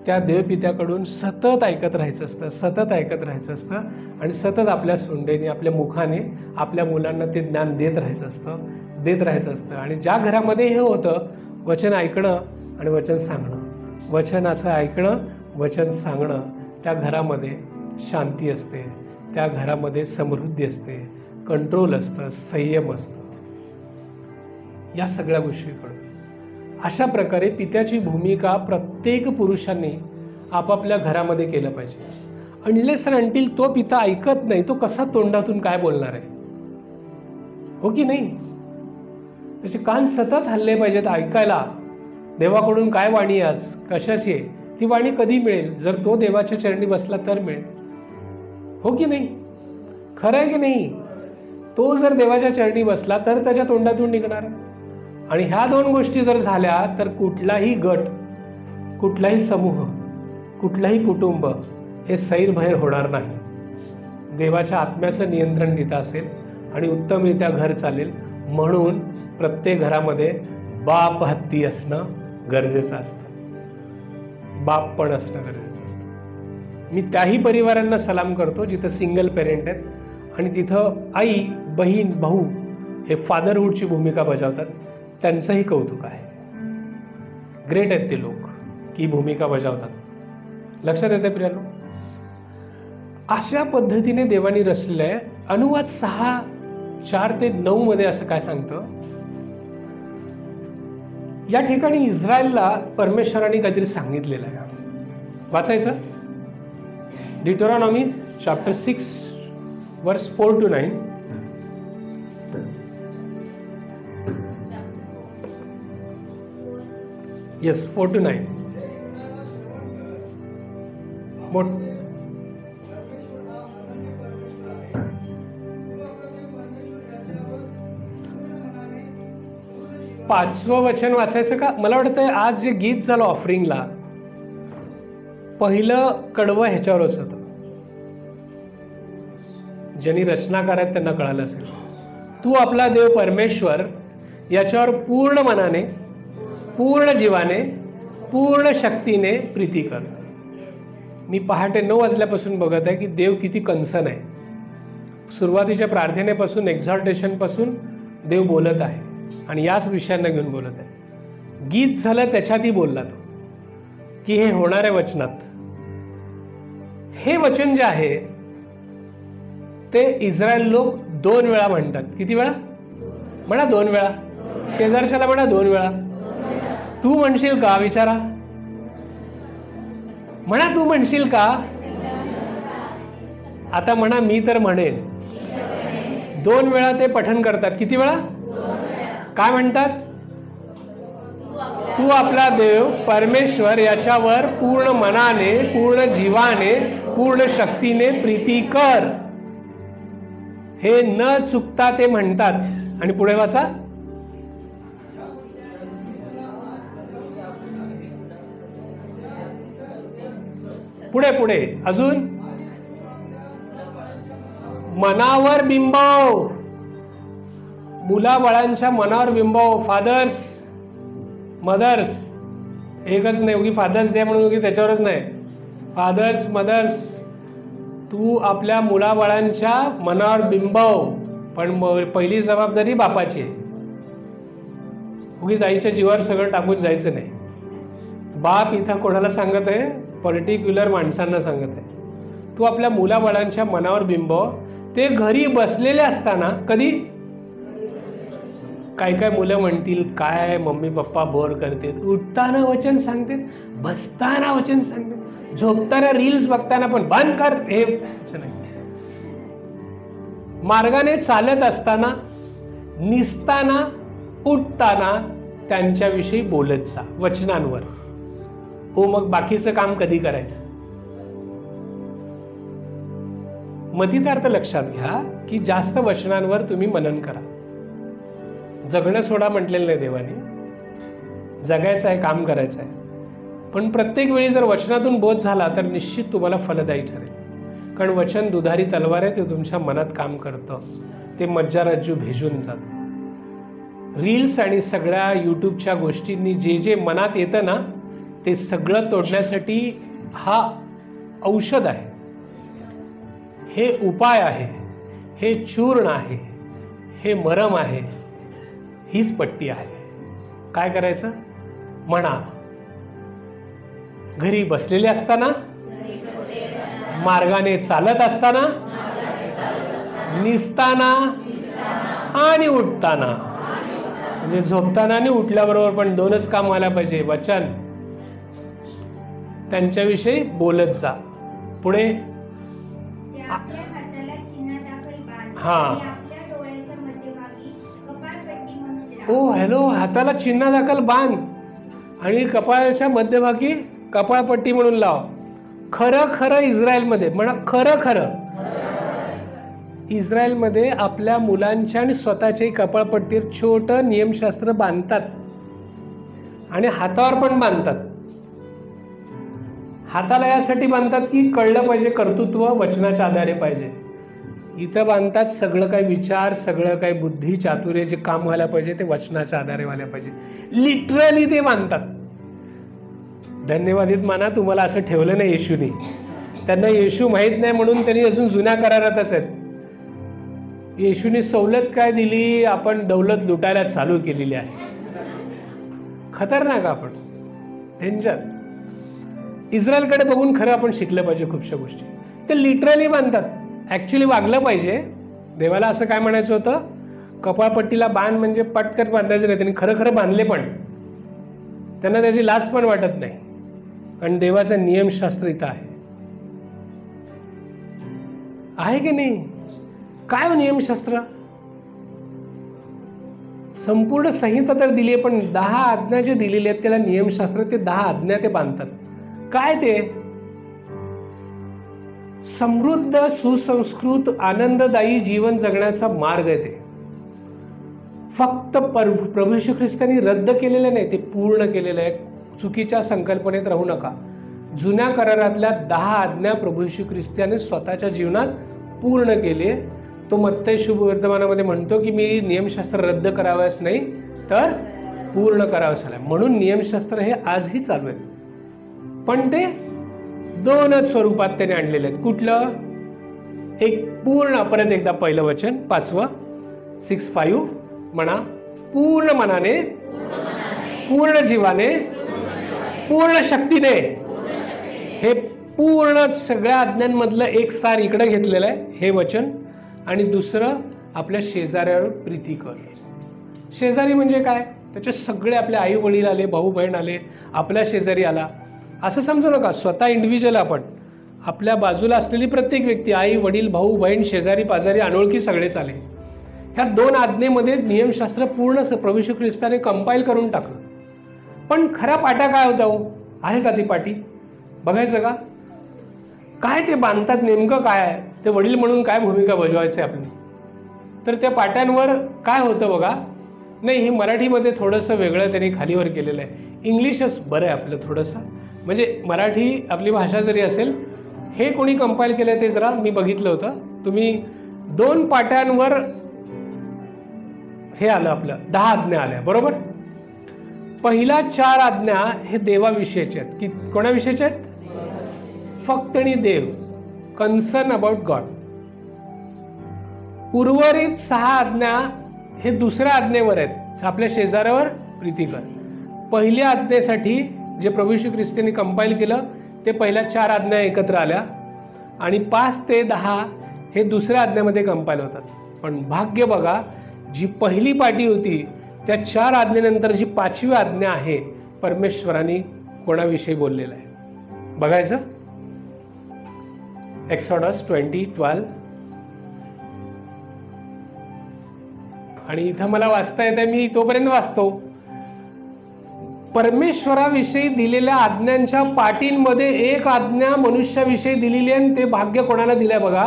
त्या देवपित्याकडून सतत ऐकत राहायचं असतं, सतत ऐकत राहायचं असतं, आणि सतत आपल्या सोंडेने, आपल्या मुखाने आपल्या मुलांना ते ज्ञान देत राहायचं असतं. आणि ज्या घरामध्ये हे होतं, वचन ऐकणं आणि वचन सांगणं, वचनाचं ऐकणं, वचन सांगणं, त्या घरामध्ये शांती असते, त्या घरामध्ये समृद्धी असते, कंट्रोल असतं, संयम असतं. या सगळ्या गोष्टीकडून अशा प्रकारे पित्याची भूमिका प्रत्येक पुरुषांनी आपापल्या घरामध्ये केलं पाहिजे. अनलेस अँड अंटिल तो पिता ऐकत नाही, तो कसा तोंडातून काय बोलणार आहे, हो की नाही? त्याचे कान सतत हल्ले पाहिजेत ऐकायला. देवाकडून काय वाणी आज, कशाची आहे, ती वाणी कधी मिळेल? जर तो देवाच्या चरणी बसला तर मिळेल, हो की नाही? खरं आहे की नाही? तो जर देवाच्या चरणी बसला तर त्याच्या तोंडातून निघणार. आणि ह्या 2 गोष्टी जर झाल्या तर कुठलाही गट, कुठलाही समूह, कुठलाही कुटुंब हे सैरभैर होणार नाही. देवाच्या आत्म्याचं नियंत्रण तिथं असेल आणि उत्तमरित्या घर चालेल. म्हणून प्रत्येक घरामध्ये बाप हत्ती असणं गरजेचं असतं, बाप पण असणं गरजेचं असतं. मी त्याही परिवारांना सलाम करतो जिथं सिंगल पेरेंट आहेत आणि तिथं आई बहीण भाऊ हे फादरहूडची भूमिका बजावतात, त्यांचंही कौतुक आहे. ग्रेट आहेत ते लोक की भूमिका बजावतात. लक्षात येते प्रियांनो? अशा पद्धतीने देवानी रचलेलं आहे. अनुवाद 6:4 ते 9 मध्ये असं काय सांगतं, या ठिकाणी इस्रायलला परमेश्वराने काहीतरी सांगितलेलं आहे. वाचायचं. डिटोरॉनॉमी चॅप्टर 6 वर्स 4 to 9. Yes, 4 to 9. पाचवं वचन वाचायचं का? मला वाटतं आज जे गीत झालं ऑफरिंगला, पहिलं कडवं ह्याच्यावरच होतं. ज्यांनी रचनाकार आहेत त्यांना कळालं असेल. तू आपला देव परमेश्वर याच्यावर पूर्ण मनाने, पूर्ण जीवाने, पूर्ण शक्तीने प्रीती कर. मी पहाटे 9 वाजल्यापासून बघत आहे की देव किती कन्सर्न आहे. सुरुवातीच्या प्रार्थनेपासून, एक्झॉर्टेशनपासून देव बोलत आहे आणि याच विषयांना घेऊन बोलत आहे. गीत झालं त्याच्यातही बोलला तो की हे होणाऱ्या वचनात. हे वचन जे आहे ते इस्रायल लोक 2 वेळा म्हणतात. किती वेळा म्हणा? 2 वेळा. शेजारच्याला म्हणा 2 वेळा. तू म्हणशील का? विचारा. म्हणा, तू म्हणशील का? आता म्हणा, मी तर म्हणेन. 2 वेळा ते पठण करतात. किती वेळा? काय म्हणतात? तू आपला देव परमेश्वर याच्यावर पूर्ण मनाने, पूर्ण जीवाने, पूर्ण शक्तीने प्रीती कर. हे न चुकता ते म्हणतात. आणि पुढे वाचा. पुढे पुढे अजून. मनावर बिंबव. मुलाबाळांच्या मनावर बिंबव. फादर्स, मदर्स, एकच नाही उगी फादर्स डे म्हणून उगी त्याच्यावरच नाही. फादर्स, मदर्स, तू आपल्या मुलाबाळांच्या मनावर बिंबव. पण पहिली जबाबदारी बापाची आहे. उगीच आईच्या जीवावर सगळं टाकून जायचं नाही. बाप इथं कोणाला सांगत आहे? पर्टिक्युलर माणसांना सांगत आहे. तू आपल्या मुलाबाळांच्या मनावर बिंबव. ते घरी बसलेले असताना. कधी? काय काय मुलं म्हणतील, काय मम्मी पप्पा बोर करतात. उठताना वचन सांगतात, बसताना वचन सांगतात, झोपताना रील्स बघताना पण बंद कर हे वचन आहे. मार्गाने चालत असताना, निसताना, उठताना त्यांच्याविषयी बोलत जा वचनांवर. हो, मग बाकीचं काम कधी करायचं? मतितार्थ लक्षात घ्या की जास्त वचनांवर तुम्ही मनन करा. जगणं सोडा म्हटलेलं नाही देवाने. जगायचं आहे, काम करायचं आहे. पण प्रत्येक वेळी जर वचनातून बोध झाला तर निश्चित तुम्हाला फलदायी ठरेल. कारण वचन दुधारी तलवार आहे. ते तुमच्या मनात काम करतं. ते मज्जारज्जू भेजून जातं. रील्स आणि सगळ्या यूट्यूबच्या गोष्टींनी जे जे मनात येतं ना, ते सगळं तोडण्यासाठी हा औषध आहे. हे उपाय आहे. हे चूर्ण आहे. हे मरम आहे. हीच पट्टी आहे. काय करायचं? म्हणा. घरी बसलेले असताना, मार्गाने चालत असताना, निसताना आणि उठताना. म्हणजे झोपताना आणि उठल्याबरोबर पण 2च काम व्हायला पाहिजे. वचन, त्यांच्याविषयी बोलत जा. पुढे. ओ हॅलो, हाताला चिन्हादाखल बांध आणि कपाळाच्या मध्यभागी कपाळपट्टी म्हणून लाव. खरं खरं इस्रायलमध्ये म्हणा, खरं खरं इस्रायलमध्ये आपल्या मुलांच्या आणि स्वतःच्याही कपाळपट्टीवर छोटं नियमशास्त्र बांधतात आणि हातावर पण बांधतात. हाताला यासाठी बांधतात की कळलं पाहिजे, कर्तृत्व वचनाच्या आधारे पाहिजे. इथं बांधतात सगळं काही विचार, सगळं काही बुद्धी चातुर्य जे काम व्हायला पाहिजे ते वचनाच्या आधारे व्हायला पाहिजे. लिटरली ते बांधतात. धन्यवादित माना, तुम्हाला असं ठेवलं नाही येशूने. त्यांना येशू माहीत नाही म्हणून त्यांनी अजून जुन्या करारातच आहेत. येशूने सवलत काय दिली, आपण दौलत लुटायला चालू केलेली आहे. खतरनाक आपण, डेंजर. इस्रायलकडे बघून खरं आपण शिकलं पाहिजे खूपशा गोष्टी. ते लिटरली बांधतात, ॲक्च्युली वागलं पाहिजे. देवाला असं काय म्हणायचं होतं, कपाळपट्टीला बांध म्हणजे पटकन बांधायचं नाही. त्यांनी खरं खरं बांधले, पण त्यांना त्याची लाज पण वाटत नाही, कारण देवाचं नियमशास्त्र इथं आहे की नाही? काय हो नियमशास्त्र? संपूर्ण संहिता तर दिली आहे, पण 10 आज्ञा जे दिलेले आहेत त्याला नियमशास्त्र, ते 10 आज्ञा ते बांधतात. काय ते? समृद्ध, सुसंस्कृत, आनंददायी जीवन जगण्याचा मार्ग आहे ते. फक्त प्रभू येशू ख्रिस्तांनी रद्द केलेलं नाही, ते पूर्ण केलेलं आहे. चुकीच्या संकल्पनेत राहू नका. जुन्या करारातल्या 10 आज्ञा प्रभू येशू ख्रिस्ताने स्वतःच्या जीवनात पूर्ण केले. तो मत्तई शुभवर्तमानामध्ये म्हणतो की मी नियमशास्त्र रद्द करावयास नाही, तर पूर्ण करावयास आलाय. म्हणून नियमशास्त्र हे आजही चालू आहे, पण ते 2च स्वरूपात त्याने आणलेले आहेत. कुठलं? एक पूर्ण, परत एकदा पहिलं वचन 5वं 6:5 म्हणा, पूर्ण मनाने, पूर्ण जीवाने, पूर्ण शक्तीने. हे पूर्ण सगळ्या आज्ञांमधलं एक सार इकडे घेतलेलं आहे हे वचन. आणि दुसरं, आपल्या शेजाऱ्यावर प्रीती कर. शेजारी म्हणजे काय? त्याचे सगळे आपले आई वडील आले, भाऊ बहीण आले, आपल्या शेजारी आला असं समजू नका. स्वतः इंडिव्हिज्युअल आपण, आपल्या बाजूला असलेली प्रत्येक व्यक्ती, आई वडील भाऊ बहीण शेजारी पाजारी अनोळखी सगळेच आले. ह्या 2 आज्ञेमध्ये नियमशास्त्र पूर्ण प्रभू येशू ख्रिस्ताने कंपाईल करून टाकलं. पण खरा पाटा काय होता हो? आहे का ती पाटी? बघायचं का? काय ते बांधतात, नेमकं काय आहे ते? वडील म्हणून काय भूमिका बजवायची आपली? तर त्या पाट्यांवर काय होतं बघा. नाही, हे मराठीमध्ये थोडंसं वेगळं त्यांनी खालीवर केलेलं आहे. इंग्लिशच बरं आहे आपलं थोडंसं, म्हणजे मराठी आपली भाषा जरी असेल, हे कोणी कंपाईल केलं ते जरा मी बघितलं होतं. तुम्ही 2 पाट्यांवर हे आलं, आपलं 10 आज्ञा आल्या, बरोबर. पहिल्या 4 आज्ञा हे देवाविषयीचे आहेत. की कोणाविषयीचे आहेत? फक्त आणि देव, कन्सर्न अबाउट गॉड. उर्वरित 6 आज्ञा हे दुसऱ्या आज्ञेवर आहेत, आपल्या शेजाऱ्यावर प्रीती कर. पहिल्या आज्ञेसाठी जे प्रभू येशू ख्रिस्तांनी कंपाईल केलं ते पहिल्या 4 आज्ञा एकत्र आल्या, आणि 5 ते 10 हे दुसऱ्या आज्ञेमध्ये कंपाईल होतात. पण भाग्य बघा, जी पहिली पाटी होती त्या 4 आज्ञेनंतर जी 5वी आज्ञा आहे, परमेश्वराने कोणाविषयी बोललेलं आहे बघायचं. एक्सोडस 20:12. आणि इथं मला वाचता येतं, मी तोपर्यंत वाचतो. परमेश्वराविषयी दिलेल्या आज्ञांच्या पाटींमध्ये एक आज्ञा मनुष्याविषयी दिलेली आहे, आणि ते भाग्य कोणाला दिलंय बघा.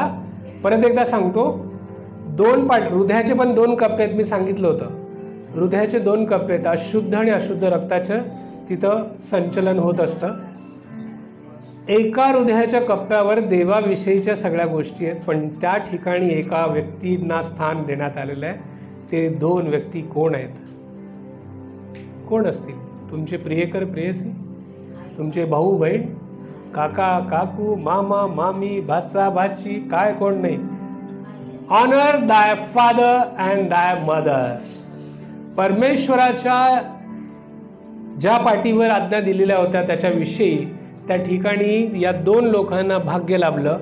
परत एकदा सांगतो. 2 पाट, हृदयाचे पण 2 कप्पे आहेत, मी सांगितलं होतं. हृदयाचे 2 कप्पे आहेत. अशुद्ध आणि अशुद्ध रक्ताचं तिथं संचलन होत असतं. एका हृदयाच्या कप्प्यावर देवाविषयीच्या सगळ्या गोष्टी आहेत, पण त्या ठिकाणी एका व्यक्तींना स्थान देण्यात आलेलं आहे. ते 2 व्यक्ती कोण आहेत? कोण असतील? तुमचे प्रियकर प्रेयसी, तुमचे भाऊ बहीण, काका काकू, मामा मामी, भाचा भाची, काय कोण नाही. ऑनर दाय फादर अँड दाय मदर. परमेश्वराच्या ज्या पाटीवर आज्ञा दिलेल्या होत्या त्याच्याविषयी त्या ठिकाणी या 2 लोकांना भाग्य लाभलं,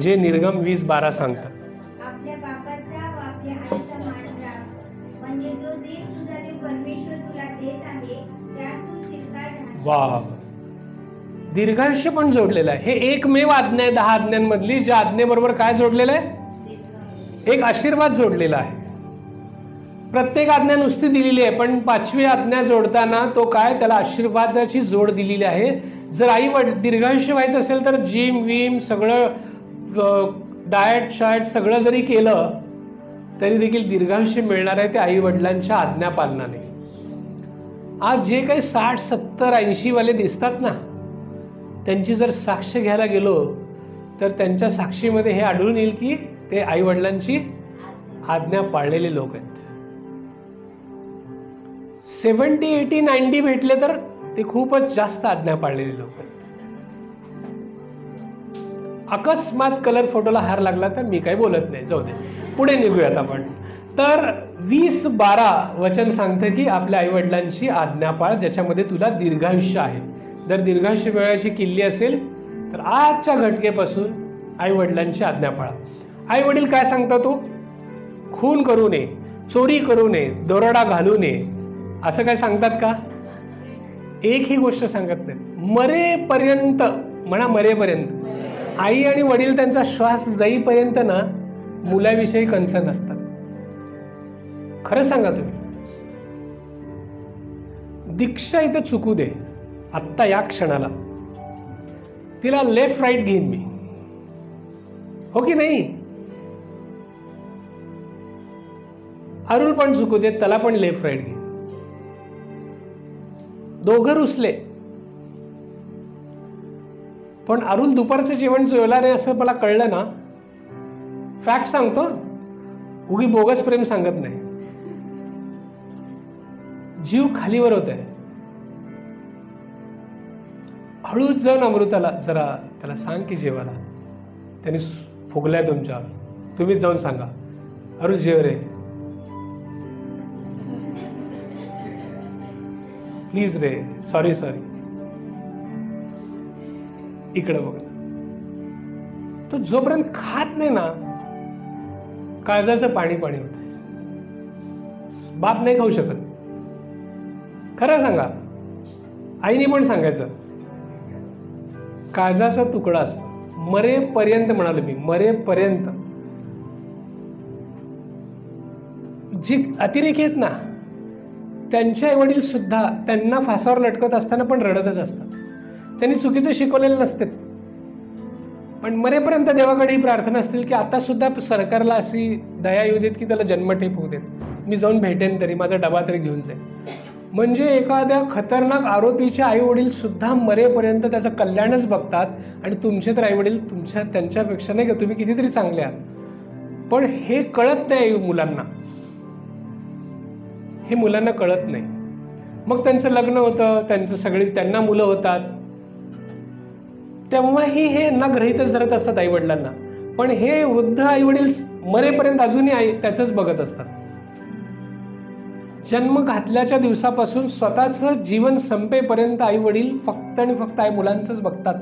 जे निर्गम 20:12 सांगतात. आपल्या बापाचा व आपल्या आईचा मान राख, म्हणजे जो देव तुझा देव परमेश्वर तुला देत आहे त्यात तू चिरकाल राहशील. वा, दीर्घायुष्य पण जोडलेलं आहे. हे एकमेव आज्ञा आहे 10 आज्ञांमधली, ज्या आज्ञेबरोबर काय जोडलेलं आहे? एक आशीर्वाद जोडलेला आहे. प्रत्येक आज्ञा नुसती दिलेली आहे, पण 5वी आज्ञा जोडताना तो काय, त्याला आशीर्वादाची जोड दिलेली आहे. जर आई दीर्घायुष्य व्हायचं असेल तर जिम विम सगळं डाएट शाएट सगळं जरी केलं तरी देखील दीर्घायुष्य मिळणार आहे ते आई वडिलांच्या आज्ञा पालनाने. आज जे काही 60, 70, 80 वाले दिसतात ना, त्यांची जर साक्ष घ्यायला गेलो तर त्यांच्या साक्षीमध्ये हे आढळून येईल की ते आई वडिलांची आज्ञा पाळलेले लोक आहेत. 70, 80, 90 भेटले तर ते खूपच जास्त आज्ञा पाळलेले लोक आहेत. अकस्मात कलर फोटोला हार लागला तर मी काही बोलत नाही, जाऊ दे, पुढे निघूयात आपण. तर 20:12 वचन सांगतं की आपल्या आईवडिलांची आज्ञा पाळ, ज्याच्यामध्ये तुला दीर्घायुष्य आहे. जर दीर्घायुष्य मिळवायची किल्ली असेल तर आजच्या घटकेपासून आईवडिलांची आज्ञा पाळा. आई वडील काय सांगतात? तो खून करू नये, चोरी करू नये, दरोडा घालू नये, असं काय सांगतात का? एकही गोष्ट सांगत नाहीत. मरेपर्यंत म्हणा, मरेपर्यंत आई आणि वडील त्यांचा श्वास जाईपर्यंत ना मुलाविषयी कन्सर्न असतात. खरं सांगा तुम्ही, दीक्षा इथं चुकू दे, आत्ता या क्षणाला तिला लेफ्ट राईट घेईन मी, हो की नाही? अरुल पण चुकू दे, त्याला पण लेफ्ट राईट घेईन. दोघं रुसले, पण अरुल दुपारचं जेवण जेवला नाही असं मला कळलं ना. फॅक्ट सांगतो, उगी बोगस प्रेम सांगत नाही. जीव खालीवर होत आहे. हळूच जाऊन अमृताला जरा त्याला सांग की जेवायला, त्याने फुगलाय तुमच्यावर, तुम्हीच जाऊन सांगा, अरुल जेव रे, प्लीज रे, सॉरी. इकडं बघ, तो जोपर्यंत खात नाही ना काळजाचं पाणी होत. बाप नाही खाऊ शकत. खरं सांगा, आईने पण सांगायचं, काळजाचा तुकडा असतो मरेपर्यंत. म्हणालो मी, मरेपर्यंत. जी अतिरेकी आहेत ना, त्यांचे आईवडील सुद्धा त्यांना फासावर लटकत असताना पण रडतच असतात. त्यांनी चुकीचं शिकवलेलं नसते, पण मरेपर्यंत देवाकडे ही प्रार्थना असतील की आता सुद्धा सरकारला अशी दया येऊ देत की त्याला जन्मठेप होऊ देत, मी जाऊन भेटेन तरी, माझा डबा तरी घेऊन जाईल. म्हणजे एखाद्या खतरनाक आरोपीचे आई वडील सुद्धा मरेपर्यंत त्याचं कल्याणच बघतात. आणि तुमचे तर आई वडील त्यांच्यापेक्षा नाही का, तुम्ही कितीतरी चांगले आहात, पण हे कळत नाही मुलांना. हे मुलांना कळत नाही. मग त्यांचं लग्न होतं, त्यांना मुलं होतात, तेव्हाही हे यांना गृहीतच धरत असतात आई वडिलांना. पण हे वृद्ध आई वडील मरेपर्यंत अजूनही त्याचंच बघत असतात. जन्म घातल्याच्या दिवसापासून स्वतःचं जीवन संपेपर्यंत आई वडील फक्त आणि फक्त आई मुलांचंच बघतात.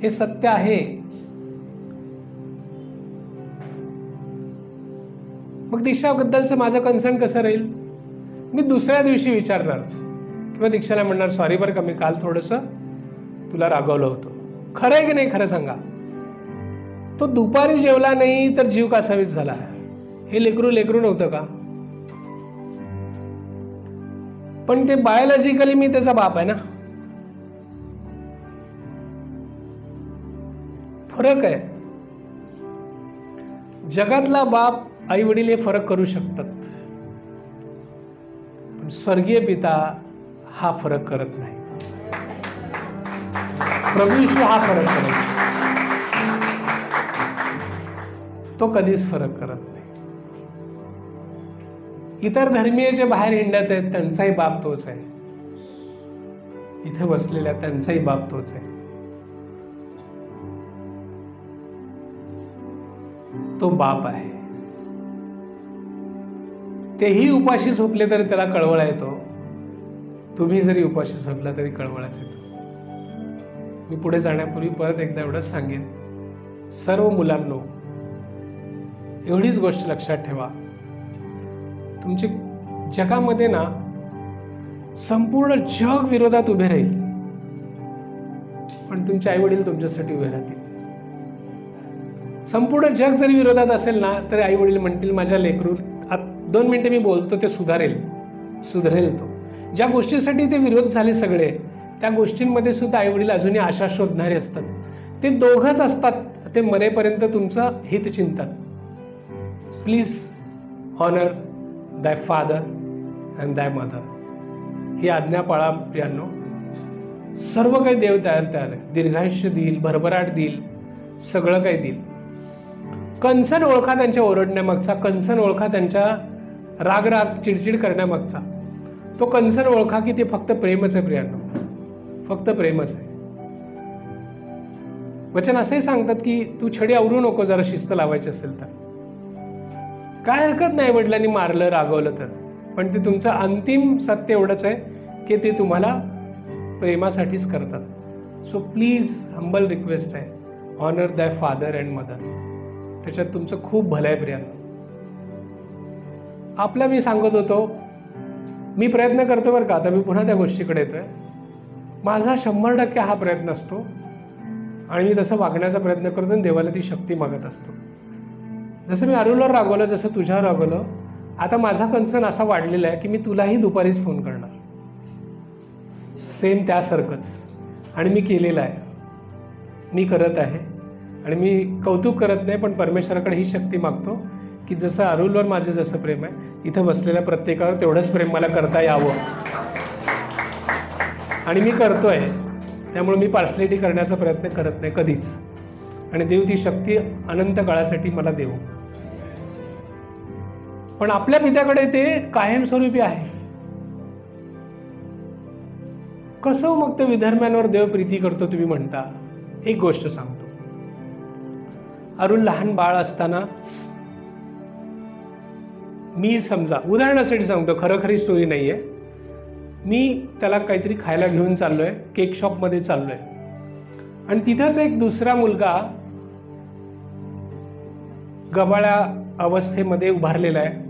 हे सत्य आहे. मग दीक्षाबद्दलचं माझं कन्सर्न कसं राहील? मी दुसऱ्या दिवशी विचारणार किंवा दीक्षाला म्हणणार, सॉरी बरं का, मी काल थोडंसं तुला रागवलं होतं. खरं आहे की नाही? खरं सांगा. तो दुपारी जेवला नाही तर जीव कासावीस झाला. हे लेकरू नव्हतं का? पण ते बायोलॉजिकली मी त्याचा बाप आहे ना. फरक आहे. जगातला बाप आई वडील हे फरक करू शकतात, पण स्वर्गीय पिता हा फरक करत नाही. प्रभू येशू हा फरक करत नाही. तो कधीच फरक करत नाही. इतर धर्मीय जे बाहेर हिंडत आहेत त्यांचाही बाप तोच आहे. इथे बसलेल्या त्यांचाही बाप तोच आहे. तो बाप आहे. तेही उपाशी झोपले तरी त्याला कळवळा येतो. तुम्ही जरी उपाशी झोपला तरी कळवळाच येतो. मी पुढे जाण्यापूर्वी परत एकदा एवढंच सांगेन, सर्व मुलांनो एवढीच गोष्ट लक्षात ठेवा, तुमच्या जगामध्ये ना संपूर्ण जग विरोधात उभे राहील, पण तुमचे आई वडील तुमच्यासाठी उभे राहतील. संपूर्ण जग जरी विरोधात असेल ना तरी आई वडील म्हणतील, माझ्या लेकरू 2 मिनिटं मी बोलतो ते सुधरेल तो. ज्या गोष्टीसाठी ते विरोध झाले सगळे, त्या गोष्टींमध्ये सुद्धा आई वडील अजूनही आशा शोधणारे असतात. ते दोघंच असतात. ते मरेपर्यंत तुमचं हित चिंततात. Please honour thy father and thy mother. ही आज्ञा पाळा प्रियांनो. सर्व काही देव तयार आहे. दीर्घायुष्य देईल, भरभराट देईल, सगळं काही देईल. कन्सर्न ओळखा त्यांच्या ओरडण्यामागचा, कन्सर्न ओळखा त्यांच्या राग चिडचिड करण्यामागचा. तो कन्सर्न ओळखा की ते फक्त प्रेमच आहे प्रियांनो, फक्त प्रेमच आहे. वचन असंही सांगतात की तू छडी आवरू नको जरा शिस्त लावायची असेल तर. काय हरकत नाही वडिलांनी मारलं रागवलं तर, पण ते तुमचं अंतिम सत्य एवढंच आहे की ते तुम्हाला प्रेमासाठीच करतात. सो प्लीज हंबल रिक्वेस्ट आहे, ऑनर दॅय फादर अँड मदर. त्याच्यात तुमचं खूप भलं आहे प्रियांनो. आपलं मी सांगत होतो, मी प्रयत्न करतो बरं का, आता मी पुन्हा त्या गोष्टीकडे येतोय. माझा 100% हा प्रयत्न असतो आणि मी तसं वागण्याचा प्रयत्न करतो आणि देवाला ती शक्ती मागत असतो. जसं मी अरुलवर रागवलं, जसं तुझ्यावर रागवलं, आता माझा कन्सर्न असा वाढलेला आहे की मी तुलाही दुपारीच फोन करणार, सेम त्यासारखंच. आणि मी केलेलं आहे, मी करत आहे. आणि मी कौतुक करत नाही, पण परमेश्वराकडे ही शक्ती मागतो की जसं अरुलवर माझं जसं प्रेम आहे, इथं बसलेल्या प्रत्येकावर तेवढंच प्रेम मला करता यावं. आणि मी करतो आहे, त्यामुळे मी पार्सलिटी करण्याचा प्रयत्न करत नाही कधीच. आणि देव ती शक्ती अनंत काळासाठी मला देऊ. पण आपल्या पित्याकडे ते कायमस्वरूपी आहे. कसं मग ते विधर्म्यांवर देव प्रीती करतो तुम्ही म्हणता? एक गोष्ट सांगतो. अरुल लहान बाळ असताना, मी समजा उदाहरणासाठी सांगतो, खरी स्टोरी नाही आहे, मी त्याला काहीतरी खायला घेऊन चाललोय, केक शॉपमध्ये चाललोय, आणि तिथंच एक दुसरा मुलगा गबाळ्या अवस्थेमध्ये उभारलेला आहे.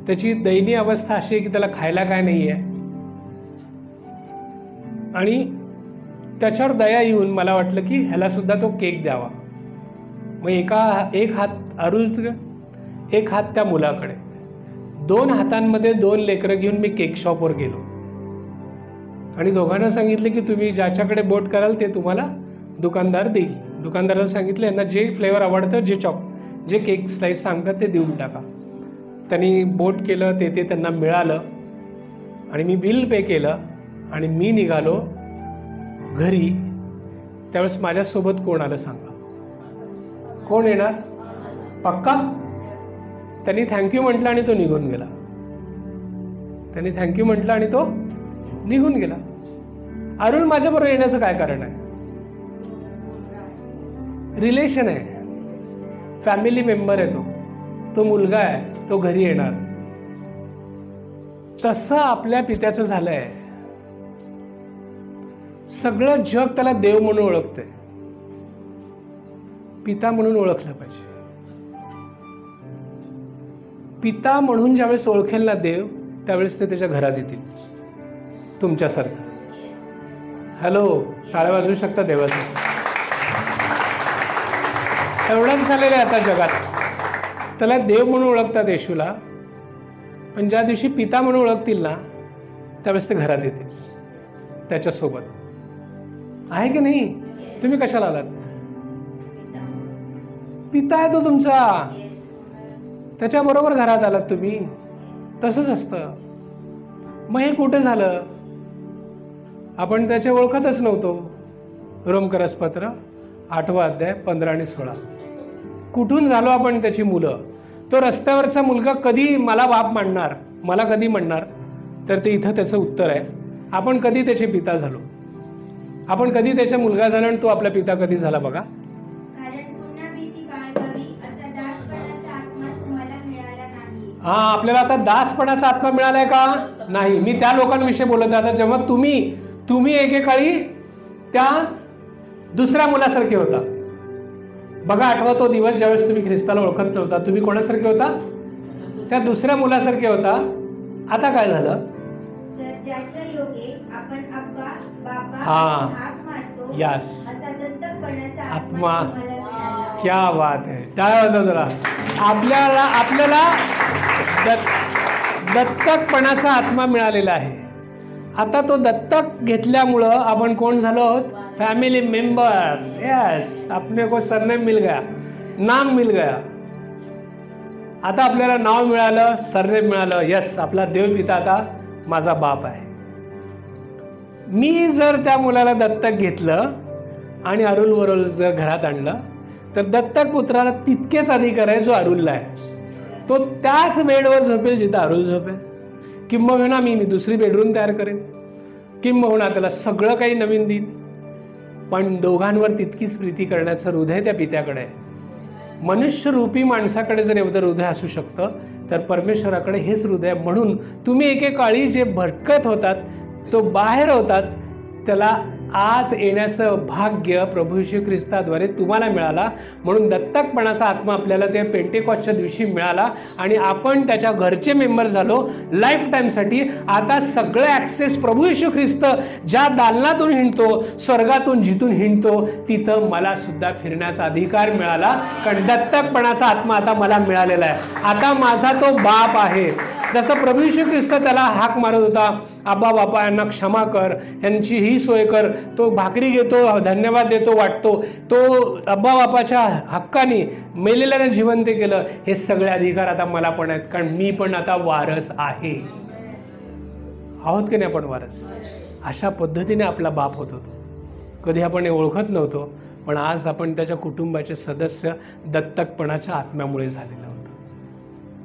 त्याची दयनीय अवस्था अशी आहे की त्याला खायला काय नाही आहे. आणि त्याच्यावर दया येऊन मला वाटलं की ह्याला सुद्धा तो केक द्यावा. मग एक हात अरुलचं, एक हात त्या मुलाकडे, 2 हातांमध्ये 2 लेकरं घेऊन मी केक शॉपवर गेलो आणि दोघांना सांगितलं की तुम्ही ज्याच्याकडे बोट कराल ते तुम्हाला दुकानदार देईल. दुकानदाराला सांगितलं यांना जे फ्लेवर आवडतं, जे केक स्लाइस सांगतात ते देऊन टाका. त्यांनी बोट केलं, ते त्यांना मिळालं आणि मी बिल पे केलं आणि मी निघालो घरी. त्यावेळेस माझ्यासोबत कोण आलं सांगा? कोण येणार? पक्का? त्यांनी थँक्यू म्हटलं आणि तो निघून गेला. त्यांनी थँक्यू म्हटलं आणि तो निघून गेला. अरुण माझ्याबरोबर येण्याचं काय कारण आहे? रिलेशन आहे, फॅमिली मेंबर आहे, तो मुलगा आहे, तो घरी येणार. तसं आपल्या पित्याचं झालंय. सगळं जग त्याला देव म्हणून ओळखतंय, पिता म्हणून ओळखलं पाहिजे. पिता म्हणून ज्यावेळेस ओळखेल ना देव, त्यावेळेस ते त्याच्या घरात येतील तुमच्यासारखं. हॅलो, टाळ्या वाजवू शकता देवासाठी? एवढंच झालेलं आहे आता जगात. त्याला देव म्हणून ओळखतात येशूला, पण ज्या दिवशी पिता म्हणून ओळखतील ना, त्यावेळेस ते घरात येतील त्याच्यासोबत. आहे की नाही? तुम्ही कशाला आलात? पिता आहे तो तुमचा, त्याच्याबरोबर घरात आलात तुम्ही. तसंच असतं. मग हे कुठं झालं? आपण त्याच्या ओळखतच नव्हतो. रोमकरसपत्र 8वा अध्याय 15 आणि 16. कुठून झालो आपण त्याची मुलं? तो रस्त्यावरचा मुलगा कधी मला बाप मानणार, मला कधी म्हणणार? तर ते इथं त्याचं उत्तर आहे. आपण कधी त्याचे पिता झालो? आपण कधी त्याचा मुलगा झाला आणि तो आपला पिता कधी झाला बघा? हा, आपल्याला आता दासपणाचा आत्मा मिळालाय का? नाही. मी त्या लोकांविषयी बोलत आहे. आता जेव्हा तुम्ही एकेकाळी त्या दुसऱ्या मुलासारखे होता बघा. आठवा तो दिवस ज्यावेळेस तुम्ही ख्रिस्ताला ओळखत नव्हता. तुम्ही कोणासारखे होता? त्या दुसऱ्या मुलासारखे होता. आता काय झालं? यस, आत्मा. क्या बात है, टाळ्या वाजवा जरा. आपल्याला दत्तकपणाचा आत्मा मिळालेला आहे. आता तो दत्तक घेतल्यामुळं आपण कोण झालो आहोत? Family member. यस, अपने को सरनेम मिल गया, नाम मिल गया. आता आपल्याला नाव मिळालं, सरनेम मिळालं. यस, आपला देवपिता आता माझा बाप आहे. मी जर त्या मुलाला दत्तक घेतलं आणि अरुल वरुल जर घरात आणलं, तर दत्तक पुत्राला तितकेच अधिकार आहे जो अरुलला आहे. तो त्याच बेडवर झोपेल जिथं अरुल झोपेल. किंबहुना मी दुसरी बेडरूम तयार करेन. किंबहुना त्याला सगळं काही नवीन देईन. पण दोघांवर तितकीच प्रीती करण्याचं हृदय त्या पित्याकडे आहे. मनुष्यरूपी माणसाकडे जर एवढं हृदय असू शकतं तर परमेश्वराकडे हेच हृदय आहे. म्हणून तुम्ही एकेकाळी जे भटकत होतात, तो बाहेर होतात, त्याला आत येण्याचं भाग्य प्रभू येशू ख्रिस्ताद्वारे तुम्हाला मिळाला. म्हणून दत्तकपणाचा आत्मा आपल्याला त्या पेंटेकॉस्टच्या दिवशी मिळाला आणि आपण त्याच्या घरचे मेंबर झालो लाईफ टाईमसाठी. आता सगळं ॲक्सेस प्रभू येशू ख्रिस्त ज्या दालनातून हिंडतो, स्वर्गातून जिथून हिंडतो, तिथं मला सुद्धा फिरण्याचा अधिकार मिळाला. कारण दत्तकपणाचा आत्मा आता मला मिळालेला आहे. आता माझा तो बाप आहे. जसं प्रभू येशू ख्रिस्त त्याला हाक मारत होता, आबा बापा यांना क्षमा कर, यांची ही सोय कर, तो भाकरी घेतो, धन्यवाद देतो, वाटतो, तो आबा बापाच्या हक्काने मेलेल्याने जिवंत केलं. हे सगळे अधिकार आता मला पण आहेत, कारण मी पण आता वारस आहे. आहोत की नाही आपण वारस? अशा पद्धतीने आपला बाप होत होतो. कधी आपण हे ओळखत नव्हतो, पण आज आपण त्याच्या कुटुंबाचे सदस्य दत्तकपणाच्या आत्म्यामुळे झालेलं होतं.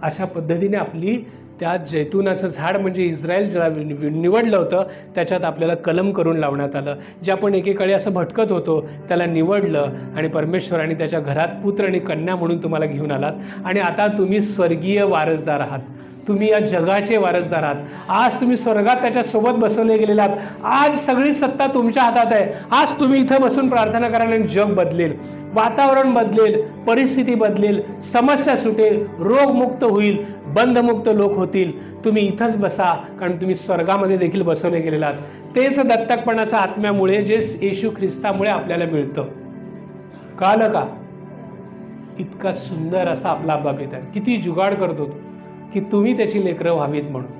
अशा पद्धतीने आपली त्या जैतुनाचं झाड म्हणजे इस्रायल ज्याला निवडलं होतं त्याच्यात आपल्याला कलम करून लावण्यात आलं. जे आपण एकेकाळी असं भटकत होतो त्याला निवडलं आणि परमेश्वराने त्याच्या घरात पुत्र आणि कन्या म्हणून तुम्हाला घेऊन आलात. आणि आता तुम्ही स्वर्गीय वारसदार आहात. तुम्ही या जगाचे वारसदार आहात. आज तुम्ही स्वर्गात त्याच्यासोबत बसवले गेलेले आहात. आज सगळी सत्ता तुमच्या हातात आहे. आज तुम्ही इथं बसून प्रार्थना कराल आणि जग बदलेल, वातावरण बदलेल, परिस्थिती बदलेल, समस्या सुटेल, रोगमुक्त होईल, बंधमुक्त लोक होतील. तुम्ही इथंच बसा, कारण तुम्ही स्वर्गामध्ये देखील बसवले गेलेले आहात. तेच दत्तकपणाच्या आत्म्यामुळे जे येशू ख्रिस्तामुळे आपल्याला मिळतं. कळलं का? इतका सुंदर असा आपला बाप आहे. किती जुगाड करतो तो की तुम्ही त्याची लेकरं व्हावीत म्हणून.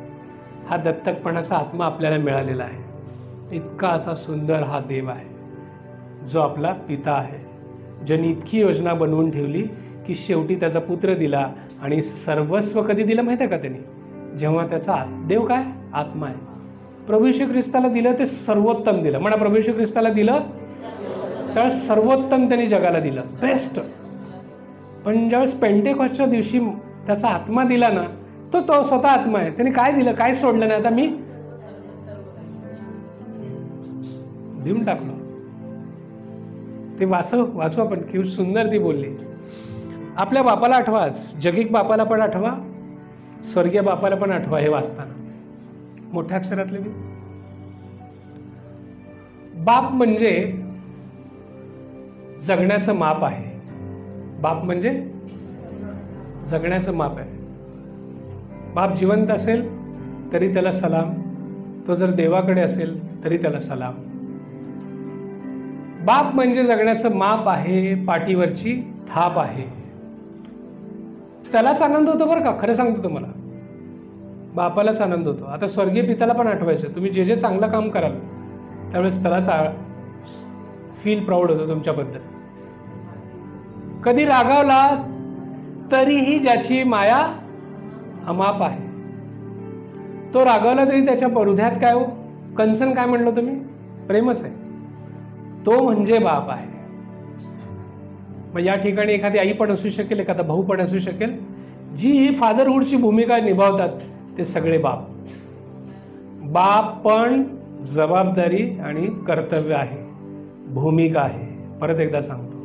हा दत्तकपणाचा आत्मा आपल्याला मिळालेला आहे. इतका असा सुंदर हा देव आहे जो आपला पिता आहे, ज्याने इतकी योजना बनवून ठेवली की शेवटी त्याचा पुत्र दिला. आणि सर्वस्व कधी दिलं माहिती आहे का त्यांनी? जेव्हा त्याचा देव काय आत्मा आहे. प्रभू येशू ख्रिस्ताला दिलं ते सर्वोत्तम दिलं. म्हणा, प्रभू येशू ख्रिस्ताला दिलं तर सर्वोत्तम त्यांनी जगाला दिलं, बेस्ट. पण ज्यावेळेस पेंटेकॉस्टच्या दिवशी त्याचा आत्मा दिला ना, तो स्वतः आत्मा आहे. त्याने काय दिलं, काय सोडलं नाही, आता मी देऊन टाकलो. ते वाचू आपण, की सुंदर ती बोलली. आपल्या बापाला आठवाच, जगिक बापाला पण आठवा, स्वर्गीय बापाला पण आठवा. हे वाचताना मोठ्या अक्षरातले मी, बाप म्हणजे जगण्याचं माप आहे. बाप म्हणजे जगण्याचं माप आहे. बाप जिवंत असेल तरी त्याला सलाम, तो जर देवाकडे असेल तरी त्याला सलाम. बाप म्हणजे जगण्याचं माप आहे, पाठीवरची थाप आहे. त्यालाच आनंद होतो बरं का, खरं सांगतो तुम्हाला, बापालाच आनंद होतो. आता स्वर्गीय पित्याला पण आठवायचं, तुम्ही जे जे चांगलं काम कराल त्यावेळेस त्यालाच फील प्राऊड होतो तुमच्याबद्दल. कधी रागावला तरीही ज्याची माया अमाप आहे, तो रागावला तरी त्याच्या हृदयात काय हो, कंसन काय म्हणलं तुम्ही, प्रेमच आहे. तो म्हणजे बाप आहे. मग या ठिकाणी एखादी आई पण असू शकेल, एखादा भाऊ पण असू शकेल, जी ही फादरहूडची भूमिका निभावतात, ते सगळे बाप. बाप पण जबाबदारी आणि कर्तव्य आहे, भूमिका आहे. परत एकदा सांगतो,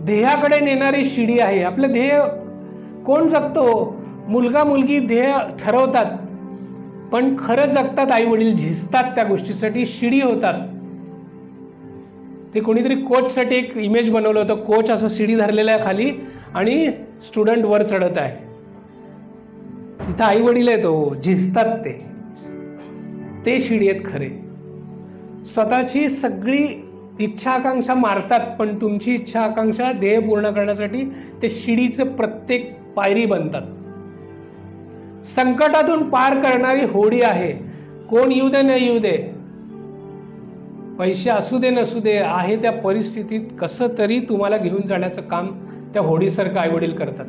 ध्येयाकडे नेणारी शिडी आहे. आपलं ध्येय कोण जगतो? मुलगा मुलगी ध्येय ठरवतात, पण खरं जगतात आई वडील, झिजतात त्या गोष्टीसाठी, शिडी होतात. ते कोणीतरी कोचसाठी एक इमेज बनवलं होतं. कोच असं शिडी धरलेलं आहे खाली आणि स्टुडंट वर चढत आहे. तिथं आई वडील आहेत, झिजतात ते शिडी आहेत खरे. स्वतःची सगळी इच्छा आकांक्षा मारतात, पण तुमची इच्छा आकांक्षा ध्येय पूर्ण करण्यासाठी ते शिडीचं प्रत्येक पायरी बनतात. संकटातून पार करणारी होडी आहे. कोण येऊ दे नाही येऊ दे, पैसे असू दे नसू दे, आहे त्या परिस्थितीत कसं तरी तुम्हाला घेऊन जाण्याचं काम त्या होडीसारखं आईवडील करतात.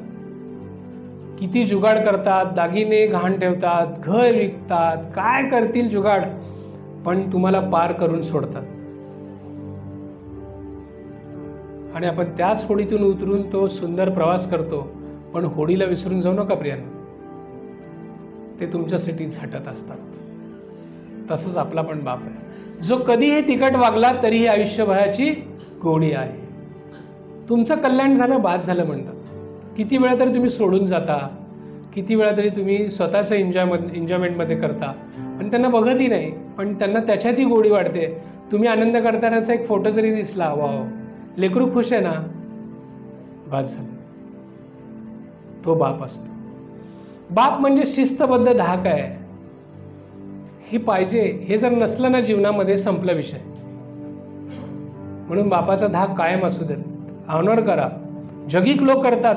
किती जुगाड करतात, दागिने घाण ठेवतात, घर विकतात, काय करतील जुगाड, पण तुम्हाला पार करून सोडतात. आणि आपण त्याच होडीतून उतरून तो सुंदर प्रवास करतो. पण होडीला विसरून जाऊ नका प्रियांनो, ते तुमच्यासाठी झटत असतात. तसंच आपला पण बाप आहे, जो कधीही तिखट वागला तरीही आयुष्यभराची गोडी आहे. तुमचं कल्याण झालं बास झालं म्हणतात. किती वेळा तरी तुम्ही सोडून जाता, किती वेळा तरी तुम्ही स्वतःचं एन्जॉयमेंटमध्ये करता, पण त्यांना बघतही नाही, पण त्यांना त्याच्यातही गोडी वाटते. तुम्ही आनंद करतानाचा एक फोटो जरी दिसला, वाव, लेकरू खुश आहे ना, बास झालं. तो बाप असतो. बाप म्हणजे शिस्तबद्ध धाक आहे. हे पाहिजे. हे जर नसलं ना जीवनामध्ये, संपला विषय. म्हणून बापाचा धाक कायम असू देत. ऑनर करा. जगिक लोक करतात,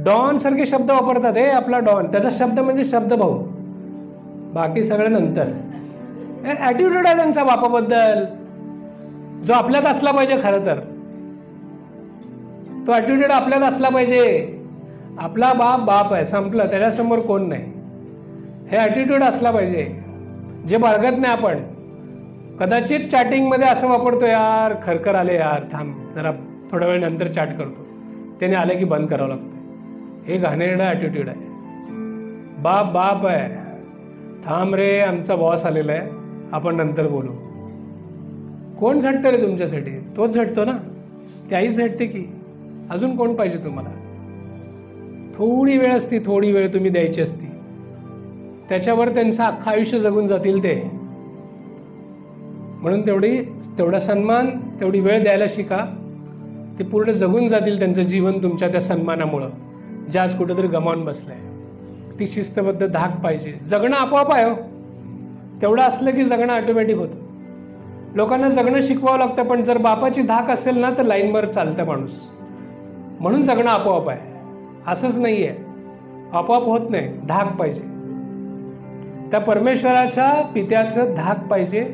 डॉन सारखे शब्द वापरतात. हे आपला डॉन, त्याचा शब्द म्हणजे शब्द भाऊ, बाकी सगळं नंतर. ॲटिट्यूड आहे त्यांचा बापाबद्दल, जो आपल्यात असला पाहिजे. खरं तर तो ॲटिट्यूड आपल्यात असला पाहिजे. आपला बाप बाप आहे, संपलं, त्याच्यासमोर कोण नाही. हे ॲटिट्यूड असला पाहिजे, जे बाळगत नाही आपण. कदाचित चॅटिंगमध्ये असं वापरतो, यार खरखर आले, यार थांब जरा थोड्या वेळ नंतर चॅट करतो, त्याने आलं की बंद करावं लागतं. हे घाणेरडं ॲटिट्यूड आहे. बाप बाप आहे, थांब रे आमचा बॉस आलेला आहे, आपण नंतर बोलू. कोण झटतं रे तुमच्यासाठी? तोच झटतो ना, ती आईच झटते की. अजून कोण पाहिजे तुम्हाला? थोडी वेळ असती, थोडी वेळ तुम्ही द्यायची असती, त्याच्यावर त्यांचं अख्खं आयुष्य जगून जातील ते. म्हणून तेवढा सन्मान, तेवढी वेळ द्यायला शिका. ते पूर्ण जगून जातील त्यांचं जीवन तुमच्या त्या सन्मानामुळं, जे आज कुठंतरी गमावून बसलंय. ती शिस्तबद्ध धाक पाहिजे. जगणं आपोआप आहे हो. तेवढं असलं की जगणं ऑटोमॅटिक होतं. लोकांना जगणं शिकवावं लागतं, पण जर बापाची धाक असेल ना तर लाईनवर चालतं माणूस. म्हणून जगणं आपोआप आहे. असंच नाही आहे, आपोआप होत नाही. धाक पाहिजे. त्या परमेश्वराच्या पित्याचं धाक पाहिजे.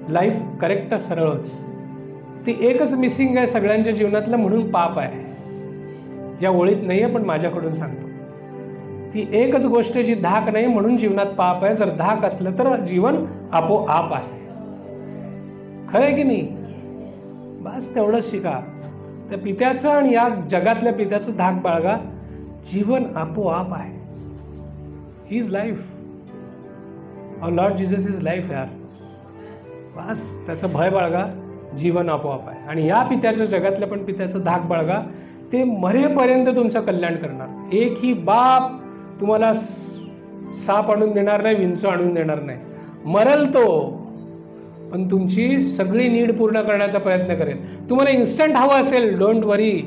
लाईफ करेक्ट सरळ होते. ती एकच मिसिंग आहे सगळ्यांच्या जीवनातलं, म्हणून पाप आहे. या ओळीत नाही आहे पण माझ्याकडून सांगतो. ती एकच गोष्ट जी धाक नाही, म्हणून जीवनात पाप आहे. जर धाक असलं तर जीवन आपोआप आहे. खरं आहे की नाही? बस तेवढंच शिका. त्या पित्याचं आणि या जगातल्या पित्याचं धाक बाळगा. जीवन आपोआप आहे. He is life. Our Lord Jesus is life यार. बस त्याचं भय बाळगा. जीवन आपोआप आहे. आणि या पित्याचं, जगातल्या पण पित्याचं धाक बाळगा. ते मरेपर्यंत तुमचं कल्याण करणार. एकही बाप तुम्हाला साप आणून देणार नाही, विंचू आणून देणार नाही. मरल तो, पण तुमची सगळी नीड पूर्ण करण्याचा प्रयत्न करेल. तुम्हाला इन्स्टंट हवं असेल, डोंट वरी.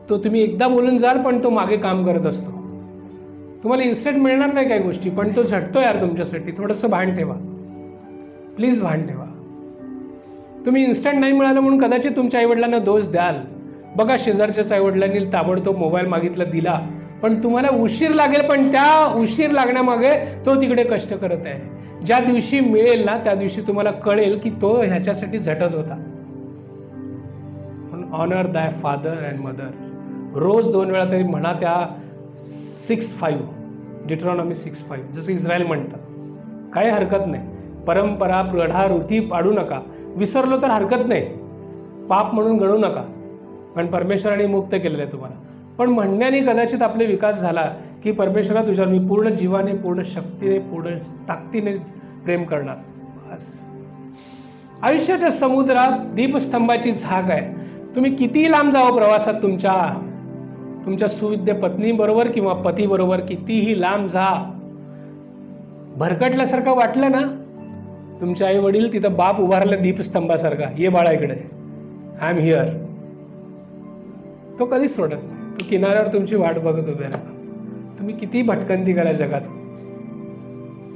तो तुम्ही एकदा बोलून जाल, पण तो मागे काम करत असतो. तुम्हाला इन्स्टंट मिळणार नाही काही गोष्टी, पण तो झटतो यार तुमच्यासाठी. थोडंसं भान ठेवा, प्लीज भान ठेवा. तुम्ही इन्स्टंट नाही मिळालं म्हणून कदाचित तुमच्या आईवडिलांना दोष द्याल. बघा, शेजारच्याच आईवडिलांनी ताबडतोब मोबाईल मागितला, दिला, पण तुम्हाला उशीर लागेल. पण त्या उशीर लागण्यामागे तो तिकडे कष्ट करत आहे. ज्या दिवशी मिळेल ना, त्या दिवशी तुम्हाला कळेल की तो ह्याच्यासाठी झटत होता. म्हणून ऑनर दाय फादर अँड मदर. रोज 2 वेळा तरी म्हणा त्या 6:5, डिट्रॉनॉमी 6:5, जसं इस्रायल म्हणतं. काही हरकत नाही. परंपरा, प्रढा, रूढी पाडू नका. विसरलो तर हरकत नाही, पाप म्हणून गणू नका, पण परमेश्वराने मुक्त केलेलं आहे तुम्हाला. पण म्हणण्याने कदाचित आपले विकास झाला की परमेश्वरा तुझ्यावर मी पूर्ण जीवाने, पूर्ण शक्तीने, पूर्ण ताकदीने प्रेम करणार. बस. आयुष्याच्या समुद्रात दीपस्तंभाची झाक आहे. तुम्ही किती लांब जावं प्रवासात, तुमच्या सुविद्य पत्नीबरोबर किंवा पतीबरोबर कितीही लांब जा, भरकटल्यासारखं वाटलं ना, तुमचे आई वडील तिथं बाप उभारला दीपस्तंभासारखा, ये बाळा इकडे, आय एम हिअर. तो कधीच सोडत नाही. तो किनाऱ्यावर तुमची वाट बघत उभे राहतो. तुम्ही किती भटकंती करा जगात,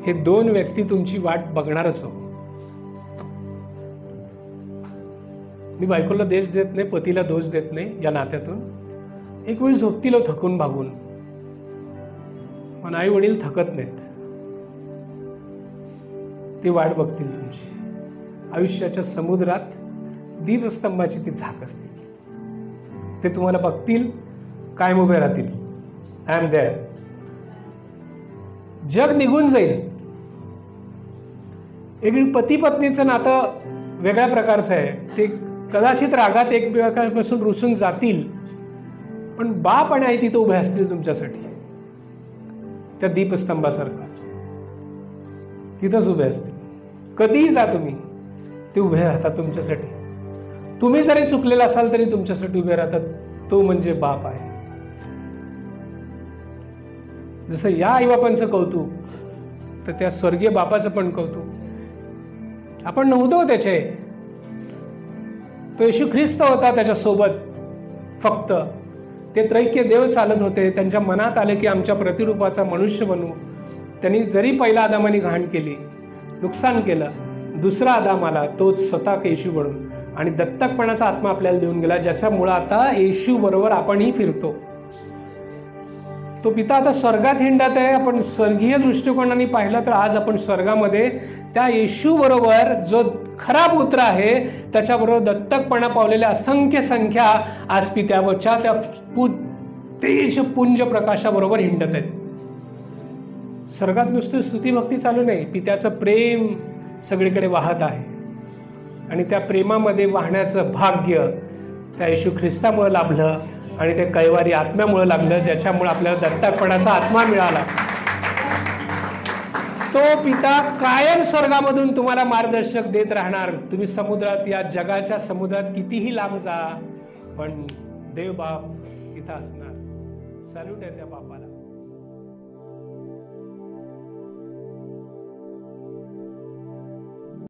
हे 2 व्यक्ती तुमची वाट बघणारच हो. मी बायकोला दोष देत नाही, पतीला दोष देत नाही या नात्यातून. एक वेळ झोपतील थकून भागून, पण आई वडील थकत नाहीत. ती वाट बघतील तुमची. आयुष्याच्या समुद्रात दीपस्तंभाची ती झाक असते. ते तुम्हाला बघतील, कायम उभे राहतील. I am there. जग निघून जाईल. एक पती पत्नीचं नातं वेगळ्या प्रकारचं आहे. ते कदाचित रागात एकमेकांपासून रुसून जातील, पण बाप आणि आई तिथं उभे असतील तुमच्यासाठी, त्या दीपस्तंभासारखं. तिथंच उभे असतील. कधीही जा तुम्ही, ते उभे राहतात तुमच्यासाठी. तुम्ही जरी चुकलेला असाल तरी तुमच्यासाठी उभे राहतात. तो म्हणजे बाप आहे. जसं या आईबापांचं कौतुक, तर त्या स्वर्गीय बापाचं पण कौतुक. आपण नव्हतो त्याचे, तो येशू ख्रिस्त होता त्याच्यासोबत. फक्त ते त्रैक्य देव चालत होते. त्यांच्या मनात आले की आमच्या प्रतिरूपाचा मनुष्य बनू. त्यांनी जरी पहिला आदामाने घाण केली, नुकसान केलं, दुसरा आदाम आला, तोच स्वतः येशू बनून आणि दत्तकपणाचा आत्मा आपल्याला देऊन गेला, ज्याच्यामुळं आता येशू बरोबर आपणही फिरतो. तो पिता आता स्वर्गात हिंडत आहे. आपण स्वर्गीय दृष्टिकोनाने पाहिलं तर आज आपण स्वर्गामध्ये त्या येशू बरोबर, जो खरा पुत्र आहे, त्याच्याबरोबर दत्तकपणा पावलेल्या असंख्य संख्या आज पित्यावरच्या त्या तेज पुंज प्रकाशाबरोबर हिंडत आहेत. स्वर्गात नुसती स्तुतीभक्ती चालू नाही, पित्याचं प्रेम सगळीकडे वाहत आहे. आणि त्या प्रेमामध्ये वाहण्याचं भाग्य त्या येशू ख्रिस्तामुळे लाभलं आणि ते कैवारी आत्म्यामुळे लागलं, ज्याच्यामुळे आपल्याला दत्तकपणाचा आत्मा मिळाला. तो पिता कायम स्वर्गामधून तुम्हाला मार्गदर्शक देत राहणार. तुम्ही समुद्रात, या जगाच्या समुद्रात कितीही लांब जा, पण देव बाप तिथं असणार. सॅल्यूट आहे त्या बापाला.